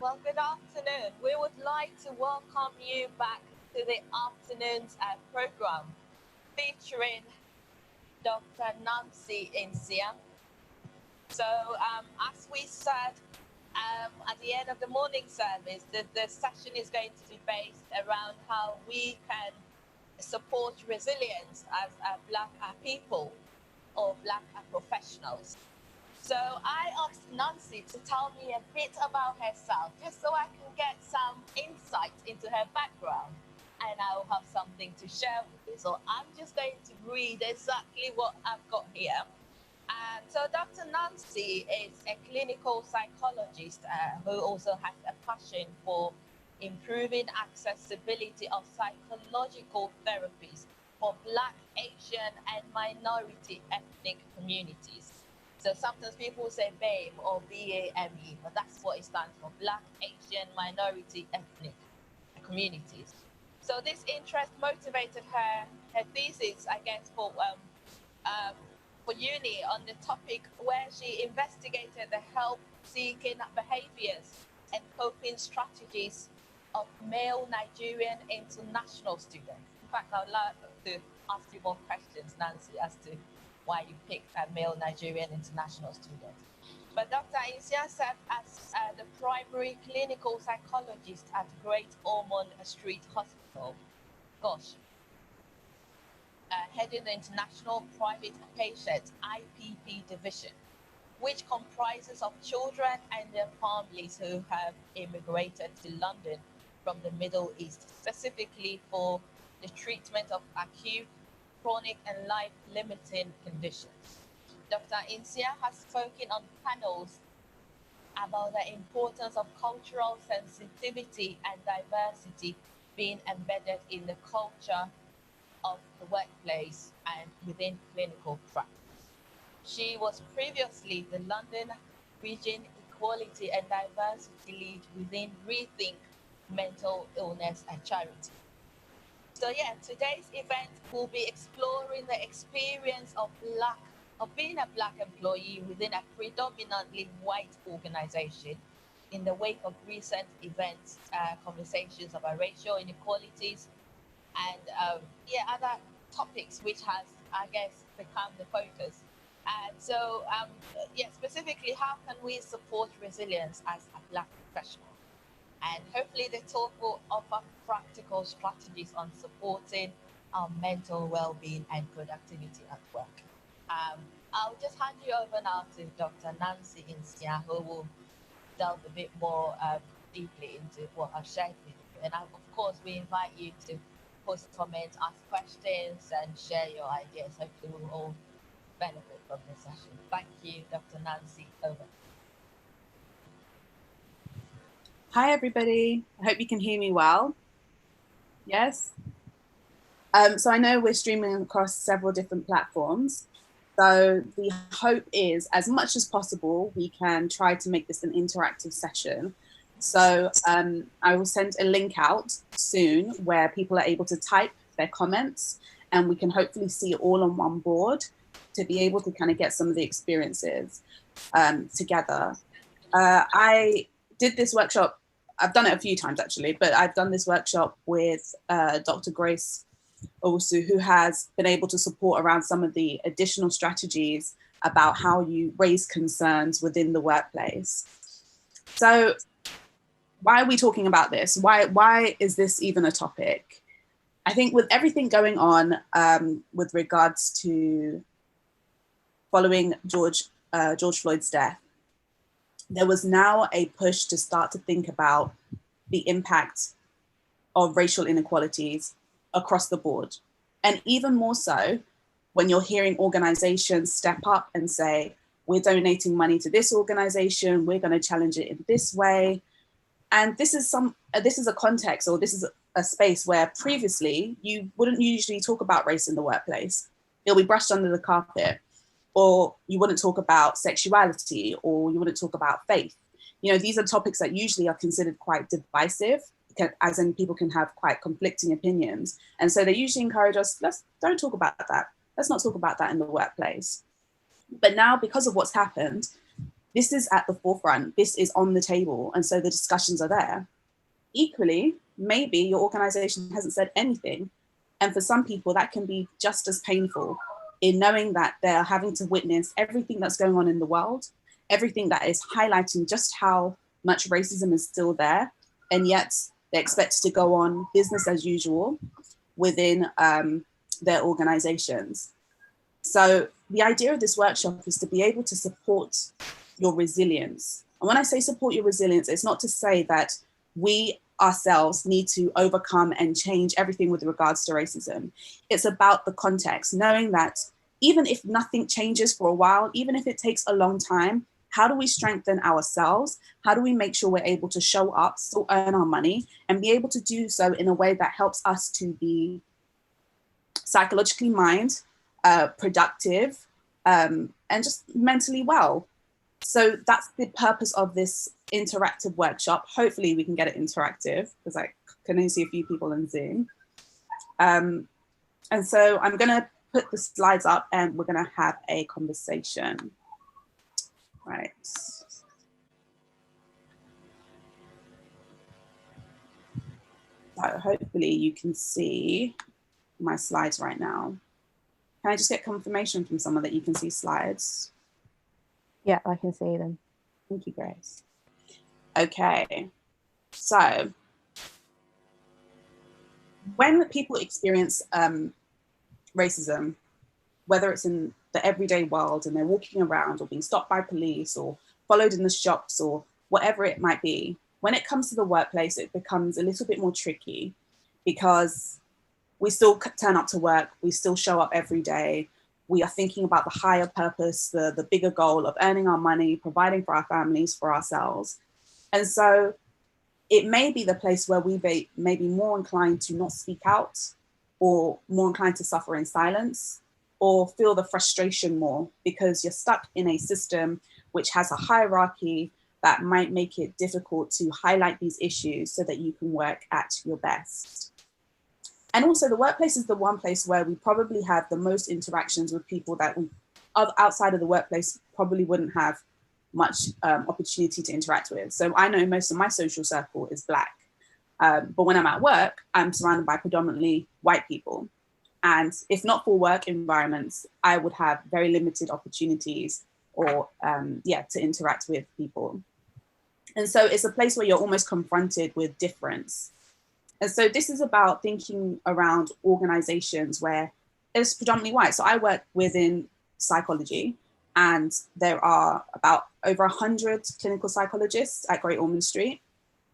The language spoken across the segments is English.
Well, good afternoon. We would like to welcome you back to the afternoon's program featuring Dr. Nancy Insia. So, as we said at the end of the morning service, the session is going to be based around how we can support resilience as Black people or Black professionals. So I asked Nancy to tell me a bit about herself, just so I can get some insight into her background, and I'll have something to share with you. So I'm just going to read exactly what I've got here. So Dr. Nancy is a clinical psychologist who also has a passion for improving accessibility of psychological therapies for Black, Asian, and minority ethnic communities. So sometimes people say BAME or BAME, but that's what it stands for, Black, Asian, minority, ethnic communities. So this interest motivated her thesis, I guess, for uni on the topic where she investigated the help-seeking behaviors and coping strategies of male Nigerian international students. In fact, I would like to ask you more questions, Nancy, as to why you picked a male Nigerian international student. But Dr. Insia served as the primary clinical psychologist at Great Ormond Street Hospital. Heading the International Private Patient IPP division, which comprises of children and their families who have immigrated to London from the Middle East, specifically for the treatment of acute, chronic, and life-limiting conditions. Dr. Insia has spoken on panels about the importance of cultural sensitivity and diversity being embedded in the culture of the workplace and within clinical practice. She was previously the London Region Equality and Diversity Lead within Rethink Mental Illness and Charity. So yeah, today's event will be exploring the experience of being a Black employee within a predominantly white organization in the wake of recent events, conversations about racial inequalities, and other topics which has, I guess, become the focus. And so, specifically, how can we support resilience as a Black professional? And hopefully the talk will offer practical strategies on supporting our mental well-being and productivity at work. I'll just hand you over now to Dr. Nancy Insia, who will delve a bit more deeply into what I've shared with you. And of course, we invite you to post comments, ask questions, and share your ideas. Hopefully we'll all benefit from this session. Thank you, Dr. Nancy. Over. Hi, everybody. I hope you can hear me well. Yes? So I know we're streaming across several different platforms. So the hope is, as much as possible, we can try to make this an interactive session. So I will send a link out soon where people are able to type their comments, and we can hopefully see it all on one board to be able to kind of get some of the experiences together. I did this workshop. I've done it a few times actually, but I've done this workshop with Dr. Grace also, who has been able to support around some of the additional strategies about how you raise concerns within the workplace. So why are we talking about this? Why is this even a topic? I think with everything going on with regards to following George Floyd's death, there was now a push to start to think about the impact of racial inequalities across the board. And even more so when you're hearing organizations step up and say, we're donating money to this organization, we're going to challenge it in this way. And this is a context, or this is a space where previously you wouldn't usually talk about race in the workplace. It'll be brushed under the carpet, or you wouldn't talk about sexuality, or you wouldn't talk about faith. You know, these are topics that usually are considered quite divisive, as in people can have quite conflicting opinions. And so they usually encourage us, don't talk about that. Let's not talk about that in the workplace. But now, because of what's happened, this is at the forefront, this is on the table. And so the discussions are there. Equally, maybe your organization hasn't said anything. And for some people, that can be just as painful in knowing that they're having to witness everything that's going on in the world, everything that is highlighting just how much racism is still there. And yet they're expected to go on business as usual within their organizations. So the idea of this workshop is to be able to support your resilience. And when I say support your resilience, it's not to say that we ourselves need to overcome and change everything with regards to racism. It's about the context, knowing that even if nothing changes for a while, even if it takes a long time, how do we strengthen ourselves? How do we make sure we're able to show up, still earn our money, and be able to do so in a way that helps us to be psychologically minded, productive, and just mentally well? So that's the purpose of this interactive workshop. Hopefully we can get it interactive, because I can only see a few people in Zoom. And so I'm gonna put the slides up and we're gonna have a conversation. Right. So hopefully you can see my slides right now. Can I just get confirmation from someone that you can see slides? Yeah, I can see them. Thank you, Grace. Okay, so when people experience racism, whether it's in the everyday world and they're walking around or being stopped by police or followed in the shops or whatever it might be, when it comes to the workplace, it becomes a little bit more tricky, because we still turn up to work, we still show up every day. We are thinking about the higher purpose, the bigger goal of earning our money, providing for our families, for ourselves. And so it may be the place where we may be more inclined to not speak out, or more inclined to suffer in silence, or feel the frustration more because you're stuck in a system which has a hierarchy that might make it difficult to highlight these issues so that you can work at your best. And also the workplace is the one place where we probably have the most interactions with people that we, outside of the workplace, probably wouldn't have much opportunity to interact with. So I know most of my social circle is Black, but when I'm at work, I'm surrounded by predominantly white people. And if not for work environments, I would have very limited opportunities or to interact with people. And so it's a place where you're almost confronted with difference. And so this is about thinking around organizations where it's predominantly white. So I work within psychology, and there are about over 100 clinical psychologists at Great Ormond Street,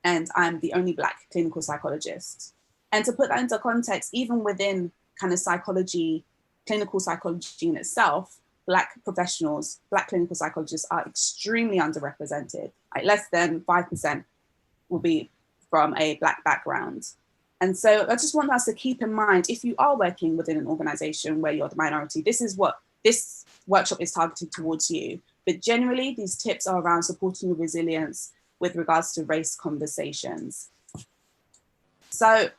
and I'm the only Black clinical psychologist. And to put that into context, even within kind of psychology, clinical psychology in itself, Black professionals, Black clinical psychologists are extremely underrepresented. Like less than 5% will be from a Black background. And so I just want us to keep in mind, if you are working within an organization where you're the minority, this is what this workshop is targeted towards you. But generally, these tips are around supporting your resilience with regards to race conversations. So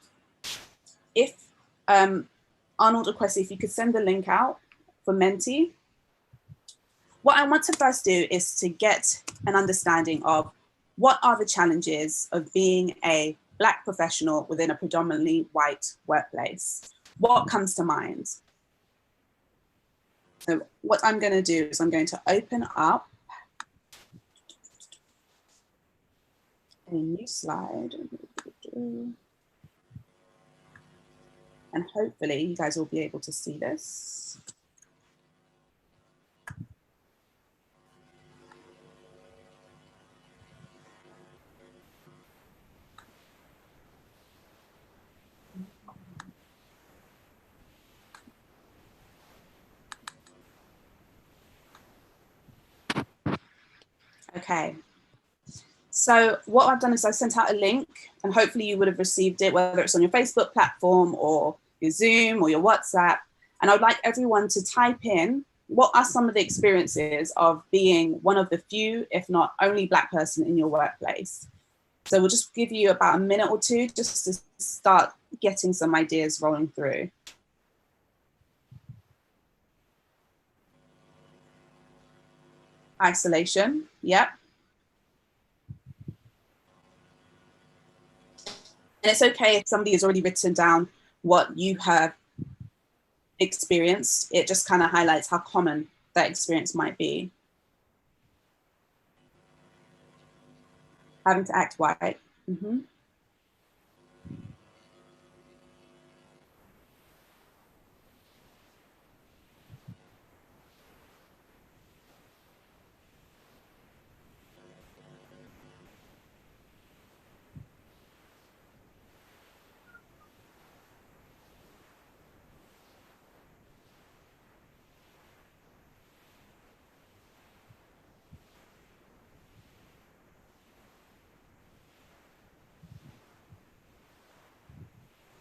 if Arnold or Kwesi, if you could send the link out for Menti. What I want to first do is to get an understanding of what are the challenges of being a Black professional within a predominantly white workplace. What comes to mind? So what I'm going to do is I'm going to open up a new slide. And hopefully you guys will be able to see this. Okay. So what I've done is I sent out a link, and hopefully you would have received it, whether it's on your Facebook platform or your Zoom or your WhatsApp. And I would like everyone to type in, what are some of the experiences of being one of the few, if not only Black person in your workplace? So we'll just give you about a minute or two just to start getting some ideas rolling through. Isolation, yep. And it's okay if somebody has already written down what you have experienced. It just kind of highlights how common that experience might be. Having to act white. Mm-hmm.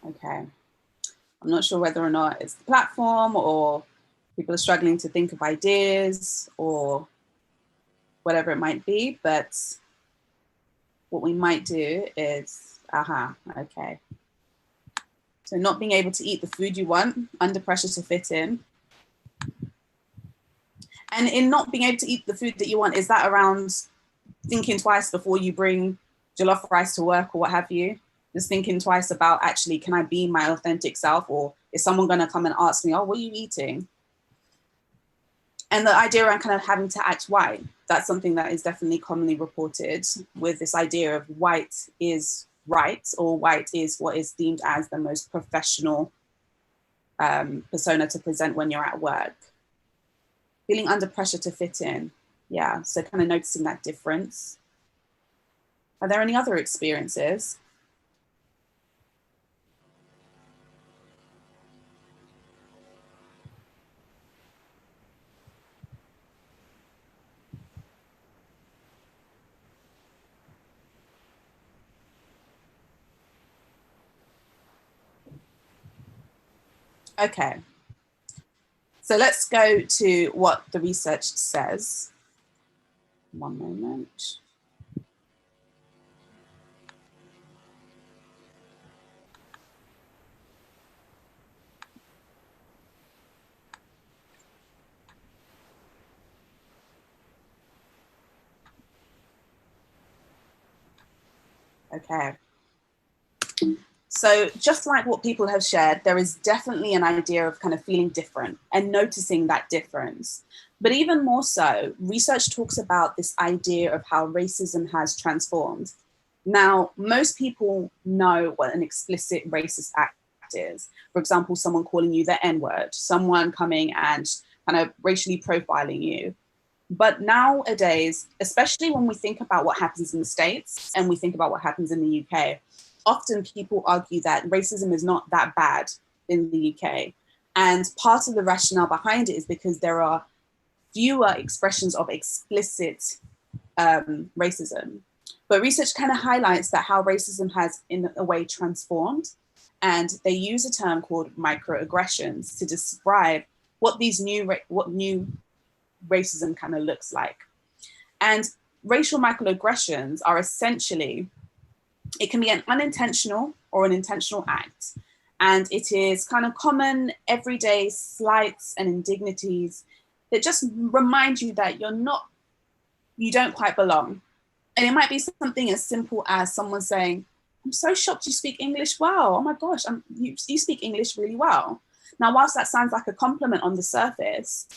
Okay. I'm not sure whether or not it's the platform or people are struggling to think of ideas or whatever it might be, but what we might do is, okay. So not being able to eat the food you want, under pressure to fit in. And in not being able to eat the food that you want, is that around thinking twice before you bring jollof rice to work or what have you? Just thinking twice about, actually, can I be my authentic self, or is someone going to come and ask me, oh, what are you eating? And the idea around kind of having to act white, that's something that is definitely commonly reported, with this idea of white is right, or white is what is deemed as the most professional persona to present when you're at work. Feeling under pressure to fit in. Yeah, so kind of noticing that difference. Are there any other experiences? Okay, so let's go to what the research says. One moment. Okay. So just like what people have shared, there is definitely an idea of kind of feeling different and noticing that difference. But even more so, research talks about this idea of how racism has transformed. Now, most people know what an explicit racist act is. For example, someone calling you the N-word, someone coming and kind of racially profiling you. But nowadays, especially when we think about what happens in the States and we think about what happens in the UK, often people argue that racism is not that bad in the UK. And part of the rationale behind it is because there are fewer expressions of explicit racism. But research kind of highlights that how racism has, in a way, transformed. And they use a term called microaggressions to describe what new racism kind of looks like. And racial microaggressions are essentially, it can be an unintentional or an intentional act. And it is kind of common everyday slights and indignities that just remind you that you don't quite belong. And it might be something as simple as someone saying, I'm so shocked you speak English well. Oh my gosh, you speak English really well. Now, whilst that sounds like a compliment on the surface,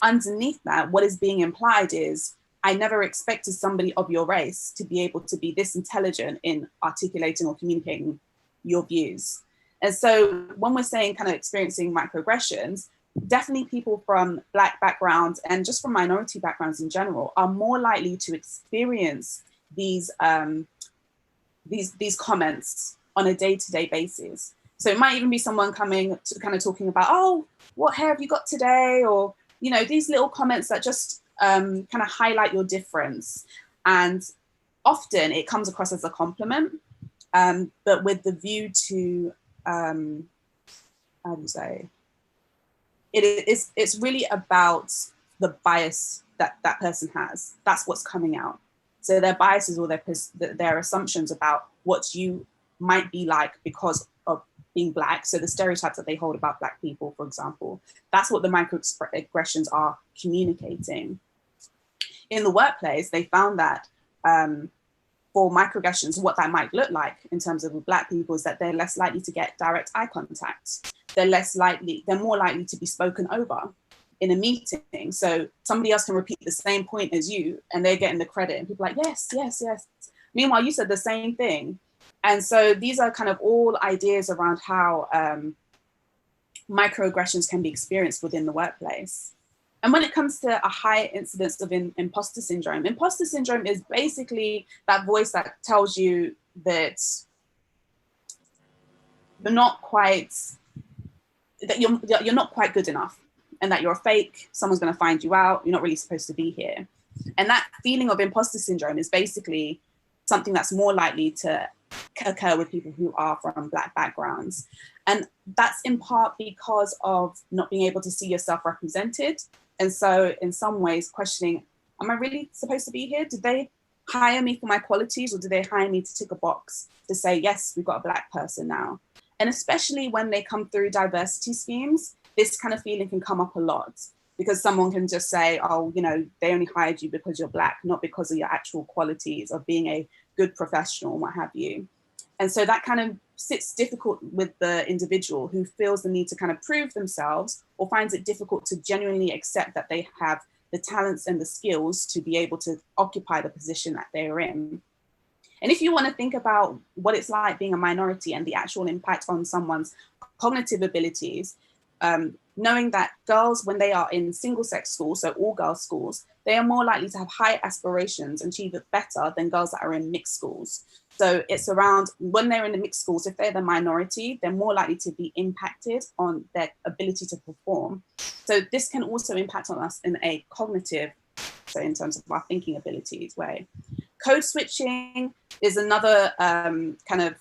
underneath that, what is being implied is, I never expected somebody of your race to be able to be this intelligent in articulating or communicating your views. And so when we're saying kind of experiencing microaggressions, definitely people from Black backgrounds and just from minority backgrounds in general are more likely to experience these comments on a day-to-day basis. So it might even be someone coming to kind of talking about, oh, what hair have you got today? Or, these little comments that just kind of highlight your difference. And often it comes across as a compliment, but with the view to, how do you say, it's really about the bias that that person has. That's what's coming out. So their biases or their assumptions about what you might be like because of being Black. So the stereotypes that they hold about Black people, for example, that's what the microaggressions are communicating. In the workplace, they found that for microaggressions, what that might look like in terms of Black people is that they're less likely to get direct eye contact. They're more likely to be spoken over in a meeting. So somebody else can repeat the same point as you and they're getting the credit and people are like, yes, yes, yes. Meanwhile, you said the same thing. And so these are kind of all ideas around how microaggressions can be experienced within the workplace. And when it comes to a high incidence of imposter syndrome is basically that voice that tells you that you're not quite good enough and that you're a fake, someone's going to find you out, you're not really supposed to be here. And that feeling of imposter syndrome is basically something that's more likely to occur with people who are from Black backgrounds. And that's in part because of not being able to see yourself represented. And so in some ways questioning, am I really supposed to be here? Did they hire me for my qualities or did they hire me to tick a box to say, yes, we've got a Black person now? And especially when they come through diversity schemes, this kind of feeling can come up a lot because someone can just say, oh, they only hired you because you're Black, not because of your actual qualities of being a good professional and what have you. And so that kind of sits difficult with the individual who feels the need to kind of prove themselves or finds it difficult to genuinely accept that they have the talents and the skills to be able to occupy the position that they're in. And if you want to think about what it's like being a minority and the actual impact on someone's cognitive abilities, knowing that girls, when they are in single-sex schools, so all girls schools, they are more likely to have high aspirations and achieve it better than girls that are in mixed schools. So it's around when they're in the mixed schools, if they're the minority, they're more likely to be impacted on their ability to perform. So this can also impact on us in a cognitive, so in terms of our thinking abilities way. Code switching is another kind of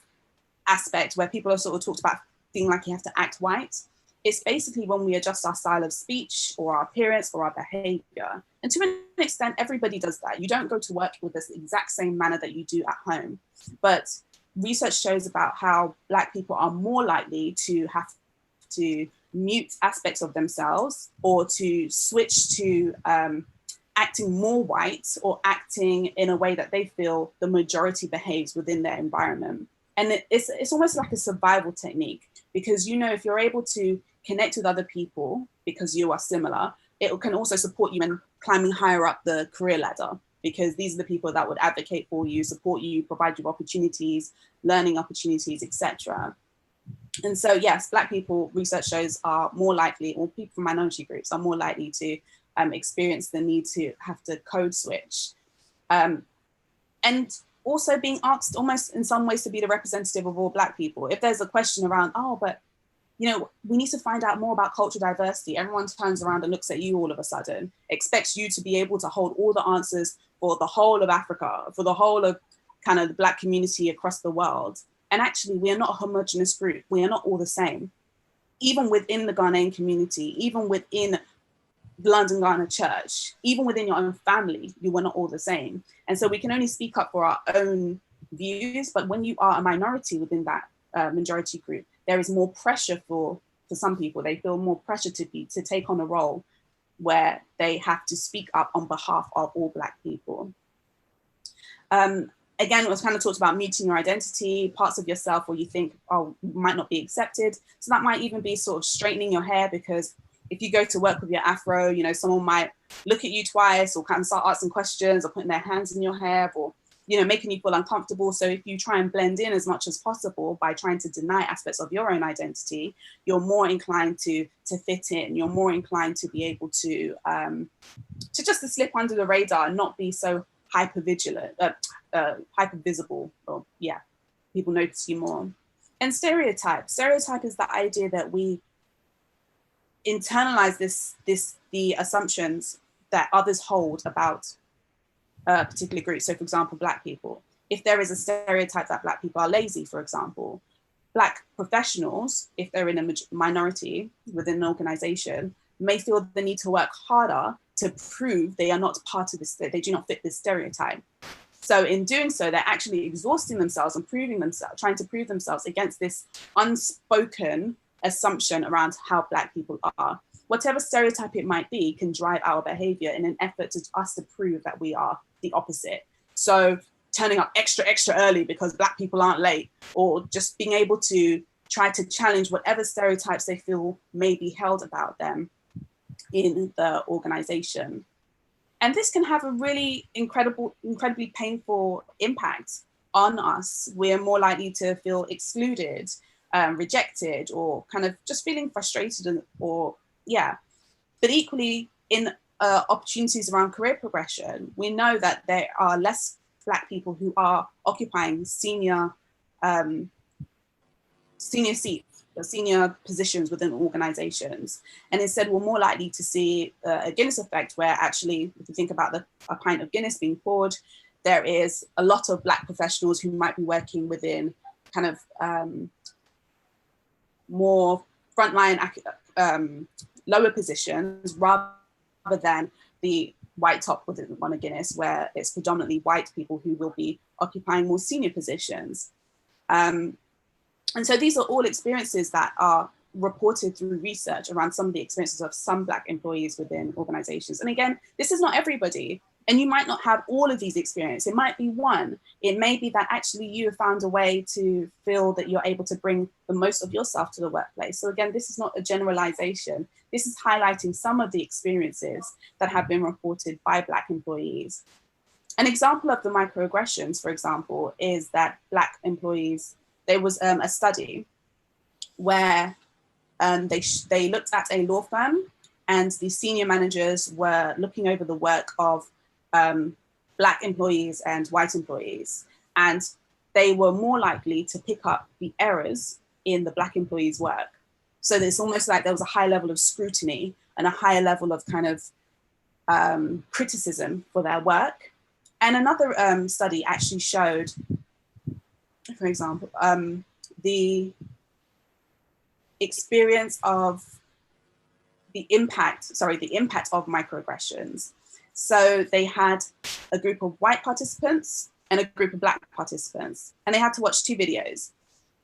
aspect where people are sort of talked about feeling like you have to act white. It's basically when we adjust our style of speech or our appearance or our behavior. And to an extent, everybody does that. You don't go to work with this exact same manner that you do at home. But research shows about how Black people are more likely to have to mute aspects of themselves or to switch to acting more white or acting in a way that they feel the majority behaves within their environment. And it's almost like a survival technique because, if you're able to connect with other people because you are similar, it can also support you in climbing higher up the career ladder because these are the people that would advocate for you, support you, provide you opportunities, learning opportunities, etc. And so, yes, Black people, research shows, are more likely, or people from minority groups are more likely to experience the need to have to code switch. And also being asked almost in some ways to be the representative of all Black people. If there's a question around, oh, but we need to find out more about cultural diversity, everyone turns around and looks at you all of a sudden, expects you to be able to hold all the answers for the whole of Africa, for the whole of kind of the Black community across the world. And actually, we are not a homogenous group. We are not all the same. Even within the Ghanaian community, even within the London Ghana Church, even within your own family, you are not all the same. And so we can only speak up for our own views, but when you are a minority within that majority group, there is more pressure for some people. They feel more pressure to take on a role where they have to speak up on behalf of all Black people. Again, it was kind of talked about muting your identity, parts of yourself where you think, oh, might not be accepted. So that might even be sort of straightening your hair, because if you go to work with your afro, you know, someone might look at you twice or kind of start asking questions or putting their hands in your hair or, you know, making you feel uncomfortable. So if you try and blend in as much as possible by trying to deny aspects of your own identity, you're more inclined to fit in. You're more inclined to be able to just to slip under the radar and not be so hyper visible, or yeah, people notice you more. And stereotype is the idea that we internalize the assumptions that others hold about a particular group. So for example, Black people, if there is a stereotype that Black people are lazy, for example, Black professionals, if they're in a minority within an organization, may feel the need to work harder to prove they are not part of this, they do not fit this stereotype. So in doing so, they're actually exhausting themselves and trying to prove themselves against this unspoken assumption around how Black people are. Whatever stereotype it might be can drive our behavior in an effort to us to prove that we are the opposite. So turning up extra early because Black people aren't late, or just being able to try to challenge whatever stereotypes they feel may be held about them in the organization. And this can have a really incredibly painful impact on us. We're more likely to feel excluded, rejected, or kind of just feeling frustrated, or yeah. But equally, in opportunities around career progression, we know that there are less Black people who are occupying senior seats, or senior positions within organizations. And instead, we're more likely to see a Guinness effect, where actually, if you think about a pint of Guinness being poured, there is a lot of Black professionals who might be working within kind of more frontline, lower positions, rather than the white top within one of Guinness, where it's predominantly white people who will be occupying more senior positions. And so these are all experiences that are reported through research around some of the experiences of some Black employees within organizations. And again, this is not everybody. And you might not have all of these experiences. It might be one. It may be that actually you have found a way to feel that you're able to bring the most of yourself to the workplace. So again, this is not a generalization. This is highlighting some of the experiences that have been reported by Black employees. An example of the microaggressions, for example, is that Black employees, there was a study where they looked at a law firm, and the senior managers were looking over the work of Black employees and white employees. And they were more likely to pick up the errors in the Black employees' work. So it's almost like there was a high level of scrutiny and a higher level of kind of criticism for their work. And another study actually showed, for example, the experience of the impact of microaggressions. So they had a group of white participants and a group of Black participants, and they had to watch two videos.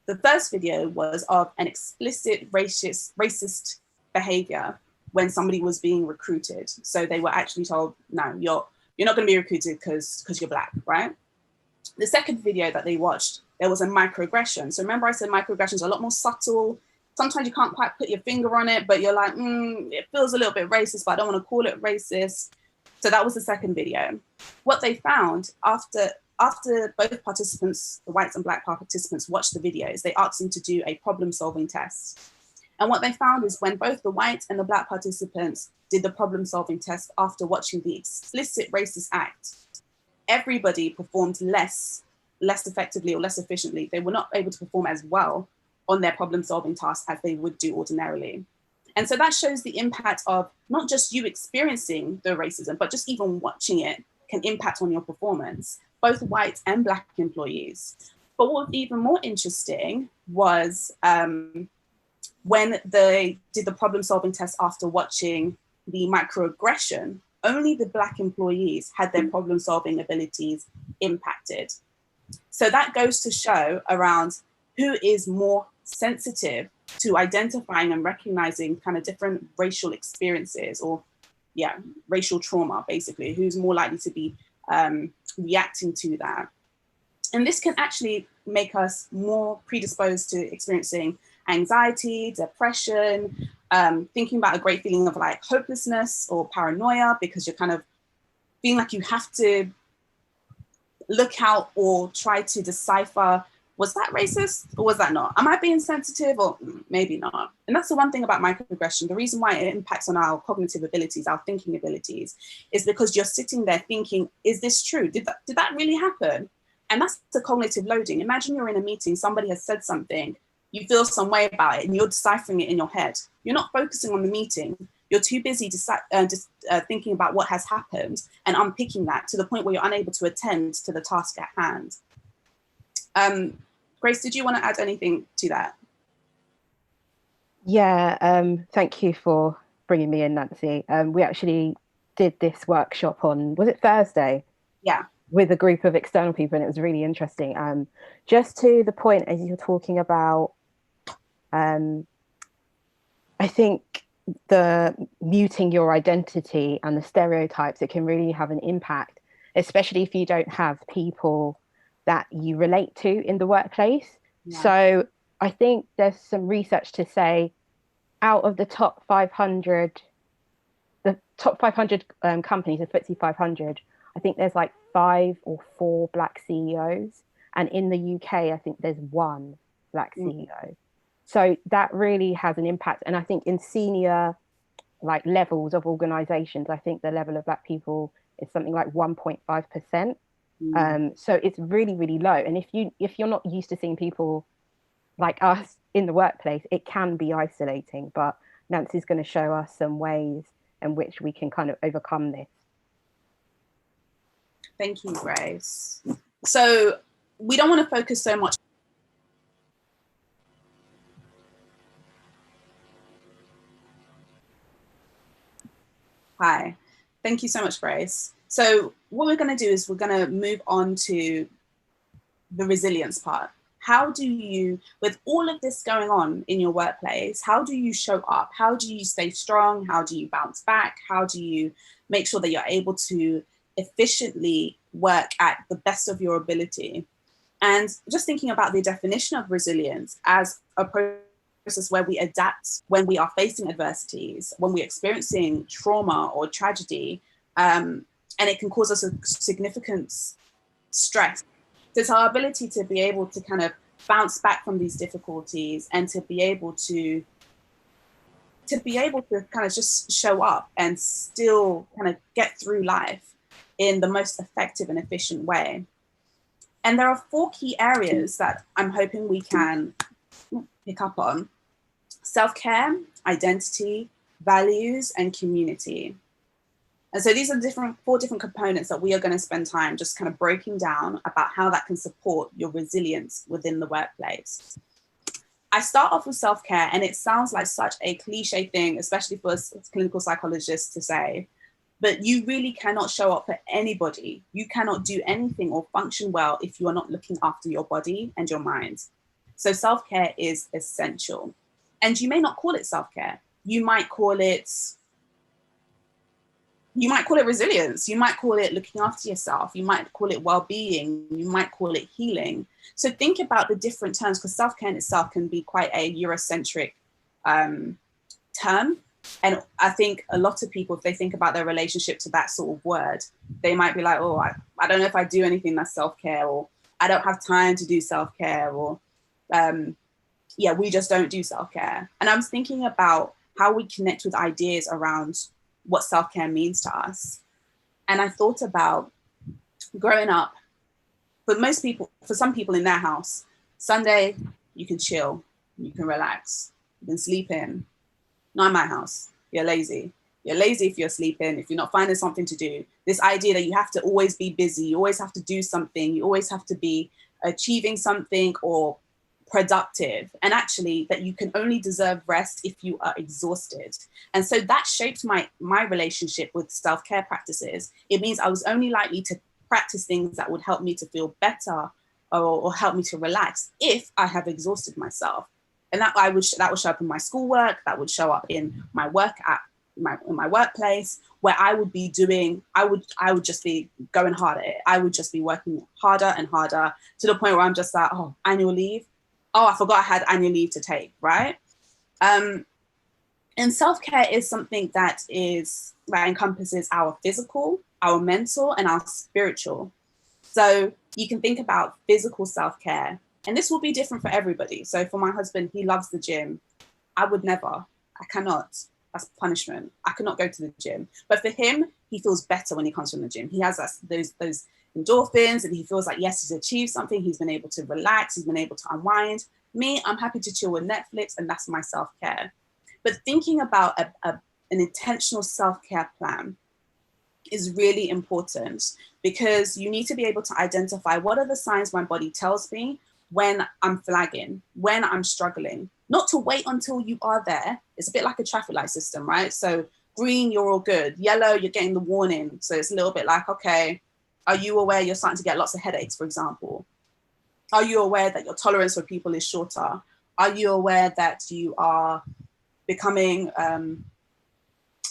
The first video was of an explicit racist behavior when somebody was being recruited. So they were actually told, no, you're not going to be recruited because you're Black, right? The second video that they watched, there was a microaggression. So remember I said microaggressions are a lot more subtle. Sometimes you can't quite put your finger on it, but you're like, it feels a little bit racist, but I don't want to call it racist. So that was the second video. What they found after both participants, the whites and Black participants, watched the videos, they asked them to do a problem-solving test. And what they found is when both the white and the Black participants did the problem-solving test after watching the explicit racist act, everybody performed less effectively or less efficiently. They were not able to perform as well on their problem-solving tasks as they would do ordinarily. And so that shows the impact of not just you experiencing the racism, but just even watching it can impact on your performance. Both white and Black employees But what was even more interesting was when they did the problem solving test after watching the microaggression, only the Black employees had their problem solving abilities impacted. So that goes to show around who is more sensitive to identifying and recognizing kind of different racial experiences, or racial trauma, basically, who's more likely to be reacting to that. And this can actually make us more predisposed to experiencing anxiety, depression, thinking about a great feeling of like hopelessness or paranoia, because you're kind of feeling like you have to look out or try to decipher, was that racist or was that not? Am I being sensitive or maybe not? And that's the one thing about microaggression. The reason why it impacts on our cognitive abilities, our thinking abilities, is because you're sitting there thinking, is this true? Did that really happen? And that's the cognitive loading. Imagine you're in a meeting, somebody has said something, you feel some way about it and you're deciphering it in your head. You're not focusing on the meeting. You're too busy thinking about what has happened and unpicking that to the point where you're unable to attend to the task at hand. Grace, did you want to add anything to that? Yeah, thank you for bringing me in, Nancy. We actually did this workshop on, was it Thursday? Yeah. With a group of external people, and it was really interesting. Just to the point, as you're talking about, I think the muting your identity and the stereotypes, it can really have an impact, especially if you don't have people that you relate to in the workplace. Yeah. So I think there's some research to say out of the top 500 companies, the FTSE 500, I think there's like 5 or 4 Black CEOs. And in the UK, I think there's 1 Black CEO. So that really has an impact. And I think in senior like levels of organizations, I think the level of Black people is something like 1.5%. So it's really, really low. And if you're not used to seeing people like us in the workplace, it can be isolating. But Nancy's going to show us some ways in which we can kind of overcome this. Thank you, Grace. So we don't want to focus so much. Hi, thank you so much, Grace. So what we're going to do is we're going to move on to the resilience part. How do you, with all of this going on in your workplace, how do you show up? How do you stay strong? How do you bounce back? How do you make sure that you're able to efficiently work at the best of your ability? And just thinking about the definition of resilience as a process where we adapt when we are facing adversities, when we're experiencing trauma or tragedy, and it can cause us a significant stress. So it's our ability to be able to kind of bounce back from these difficulties and to be able to kind of just show up and still kind of get through life in the most effective and efficient way. And there are 4 key areas that I'm hoping we can pick up on: self-care, identity, values, and community. And so these are 4 different components that we are going to spend time just kind of breaking down about how that can support your resilience within the workplace. I start off with self-care, and it sounds like such a cliche thing, especially for us clinical psychologists to say, but you really cannot show up for anybody. You cannot do anything or function well if you are not looking after your body and your mind. So self-care is essential. And you may not call it self-care. You might call it resilience. You might call it looking after yourself. You might call it well-being. You might call it healing. So think about the different terms, because self-care in itself can be quite a Eurocentric term. And I think a lot of people, if they think about their relationship to that sort of word, they might be like, oh, I don't know if I do anything that's self-care, or I don't have time to do self-care, or we just don't do self-care. And I was thinking about how we connect with ideas around what self-care means to us. And I thought about growing up, for some people in their house, Sunday, you can chill, you can relax, you can sleep in. Not in my house. You're lazy. You're lazy if you're sleeping, if you're not finding something to do. This idea that you have to always be busy, you always have to do something, you always have to be achieving something or productive, and actually that you can only deserve rest if you are exhausted. And so that shaped my relationship with self-care practices. It means I was only likely to practice things that would help me to feel better or help me to relax if I have exhausted myself. And that would show up in my schoolwork, that would show up in my work in my workplace, where I would be doing, I would just be going hard at it. I would just be working harder and harder to the point where I'm just like, oh, annual leave. Oh, I forgot I had annual leave to take, right? And self-care is something that encompasses our physical, our mental, and our spiritual. So you can think about physical self-care, and this will be different for everybody. So for my husband, he loves the gym. I would never, I cannot. That's punishment. I could not go to the gym. But for him, he feels better when he comes from the gym. He has those endorphins, and he feels like, yes, he's achieved something. He's been able to relax. He's been able to unwind. Me, I'm happy to chill with Netflix, and that's my self-care. But thinking about an intentional self-care plan is really important, because you need to be able to identify what are the signs my body tells me when I'm flagging, when I'm struggling. Not to wait until you are there. It's a bit like a traffic light system, right? So green, you're all good. Yellow, you're getting the warning. So it's a little bit like, okay, are you aware you're starting to get lots of headaches, for example? Are you aware that your tolerance for people is shorter? Are you aware that you are becoming,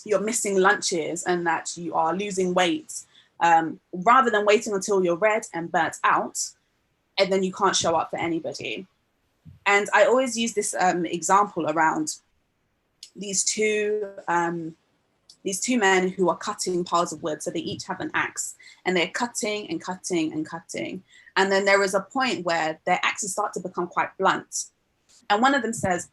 you're missing lunches and that you are losing weight? Rather than waiting until you're red and burnt out, and then you can't show up for anybody. And I always use this example around these two men who are cutting piles of wood. So they each have an axe, and they're cutting and cutting and cutting. And then there is a point where their axes start to become quite blunt. And one of them says,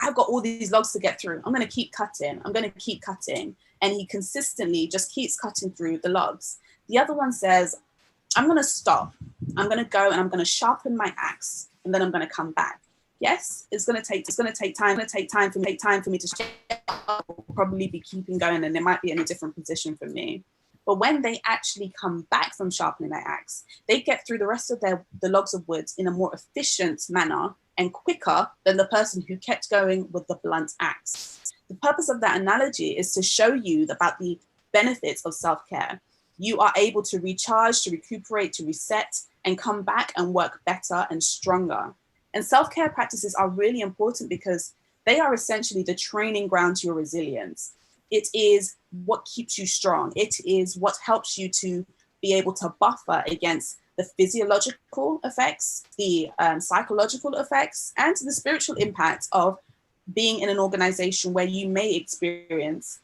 I've got all these logs to get through. I'm going to keep cutting. I'm going to keep cutting. And he consistently just keeps cutting through the logs. The other one says, I'm going to stop. I'm going to go and I'm going to sharpen my axe, and then I'm going to come back. Yes, it's going to take time. It's going to take time for me to share. I'll probably be keeping going, and they might be in a different position for me. But when they actually come back from sharpening their axe, they get through the rest of the logs of wood in a more efficient manner and quicker than the person who kept going with the blunt axe. The purpose of that analogy is to show you about the benefits of self-care. You are able to recharge, to recuperate, to reset, and come back and work better and stronger. And self-care practices are really important because they are essentially the training ground to your resilience. It is what keeps you strong. It is what helps you to be able to buffer against the physiological effects, the psychological effects, and the spiritual impact of being in an organization where you may experience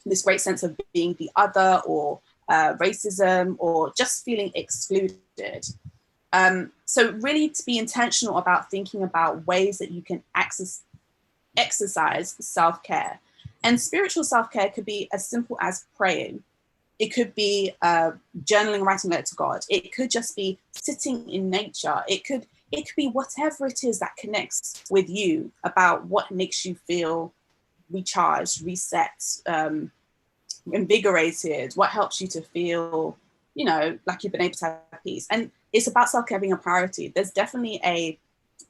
this great sense of being the other, or racism, or just feeling excluded. So really to be intentional about thinking about ways that you can exercise self-care. And spiritual self-care could be as simple as praying. It could be journaling, writing a letter to God. It could just be sitting in nature. It could be whatever it is that connects with you about what makes you feel recharged, reset, invigorated, what helps you to feel, like you've been able to have peace. And it's about self-care being a priority. There's definitely a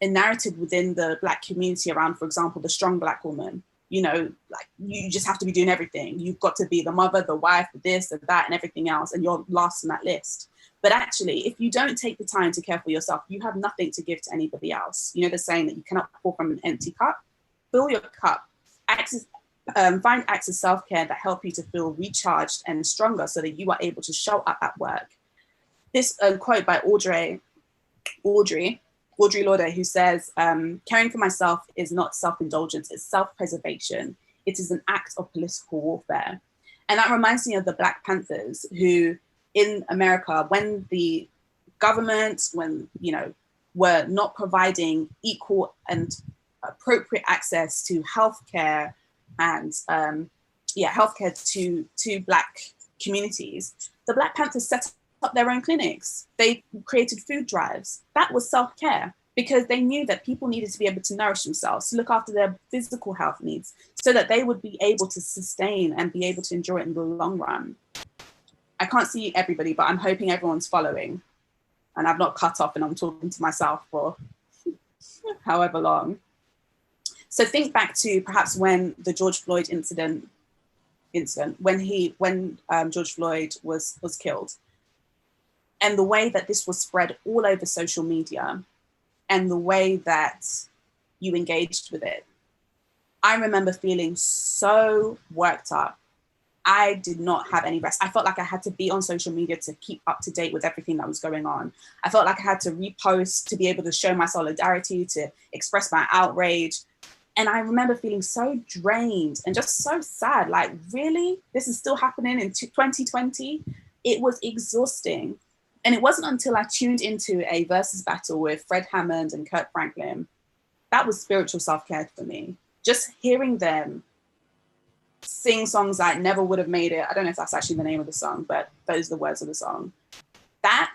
narrative within the Black community around, for example, the strong Black woman. Like you just have to be doing everything. You've got to be the mother, the wife, the this, the that, and everything else, and you're last on that list. But actually, if you don't take the time to care for yourself, you have nothing to give to anybody else. The saying that you cannot pour from an empty cup. Fill your cup. Find acts of self-care that help you to feel recharged and stronger so that you are able to show up at work. This quote by Audre Lorde, who says, caring for myself is not self-indulgence, it's self-preservation. It is an act of political warfare. And that reminds me of the Black Panthers, who in America, when the government, were not providing equal and appropriate access to healthcare and healthcare to Black communities, the Black Panthers set up their own clinics. They created food drives. That was self-care, because they knew that people needed to be able to nourish themselves, to look after their physical health needs, so that they would be able to sustain and be able to enjoy it in the long run. I can't see everybody, but I'm hoping everyone's following. and I've not cut off and I'm talking to myself for however long. So think back to perhaps when the George Floyd incident, when George Floyd was killed, and the way that this was spread all over social media, and the way that you engaged with it. I remember feeling so worked up. I did not have any rest. I felt like I had to be on social media to keep up to date with everything that was going on. I felt like I had to repost to be able to show my solidarity, to express my outrage. And I remember feeling so drained and just so sad. Like, really? This is still happening in 2020? It was exhausting. And it wasn't until I tuned into a versus battle with Fred Hammond and Kirk Franklin, that was spiritual self-care for me. Just hearing them sing songs that never would have made it. I don't know if that's actually the name of the song, but those are the words of the song. That,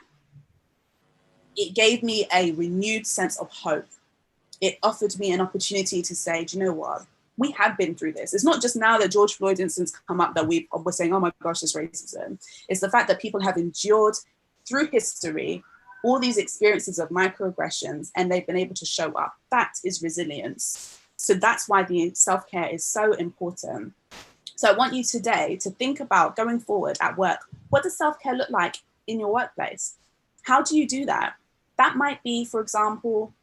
it gave me a renewed sense of hope. It offered me an opportunity to say, do you know what? We have been through this. It's not just now that George Floyd incidents come up that we're saying, oh my gosh, this racism. It's the fact that people have endured through history all these experiences of microaggressions, and they've been able to show up. That is resilience. So that's why the self-care is so important. So I want you today to think about going forward at work. What does self-care look like in your workplace? How do you do that? That might be, for example,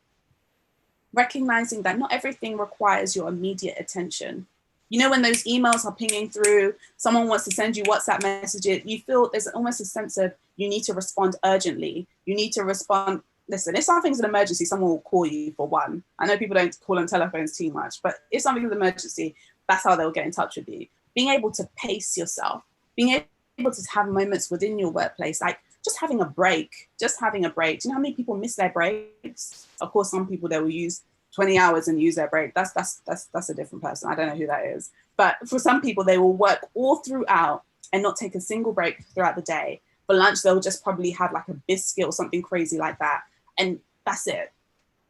recognizing that not everything requires your immediate attention. You know, when those emails are pinging through, someone wants to send you WhatsApp messages, you feel there's almost a sense of you need to respond urgently. You need to respond. Listen, if something's an emergency, someone will call you for one. I know people don't call on telephones too much, but if something's an emergency, that's how they'll get in touch with you. Being able to pace yourself, being able to have moments within your workplace, like just having a break. Do you know how many people miss their breaks? Of course, some people, they will use 20 hours and use their break. That's a different person. I don't know who that is. But for some people, they will work all throughout and not take a single break throughout the day. For lunch, they'll just probably have like a biscuit or something crazy like that. And that's it.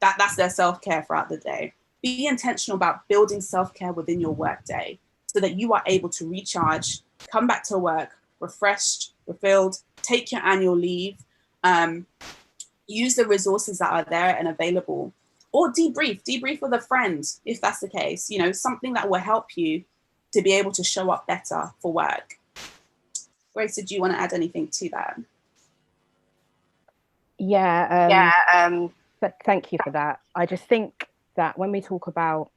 That's their self-care throughout the day. Be intentional about building self-care within your work day so that you are able to recharge, come back to work, refreshed, refilled, take your annual leave, use the resources that are there and available, or debrief with a friend, if that's the case, you know, something that will help you to be able to show up better for work. Grace, do you want to add anything to that? But thank you for that. I just think that when we talk about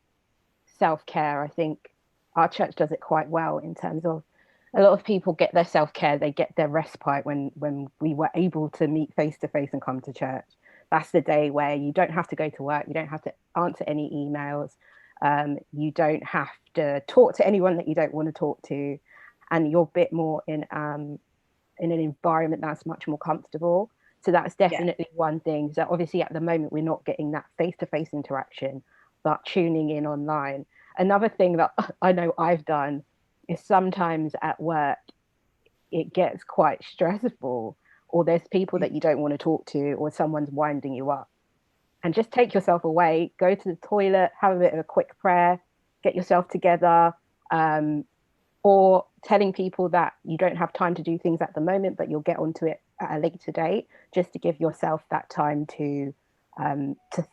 self-care, I think our church does it quite well in terms of a lot of people get their self-care, they get their respite when we were able to meet face-to-face and come to church. That's the day where you don't have to go to work, you don't have to answer any emails, you don't have to talk to anyone that you don't want to talk to, and you're a bit more in an environment that's much more comfortable. So that's definitely one thing. So obviously at the moment, we're not getting that face-to-face interaction, but tuning in online. Another thing that I know I've done is sometimes at work, it gets quite stressful, or there's people that you don't want to talk to, or someone's winding you up. And just take yourself away, go to the toilet, have a bit of a quick prayer, get yourself together, or telling people that you don't have time to do things at the moment, but you'll get onto it at a later date, just to give yourself that time to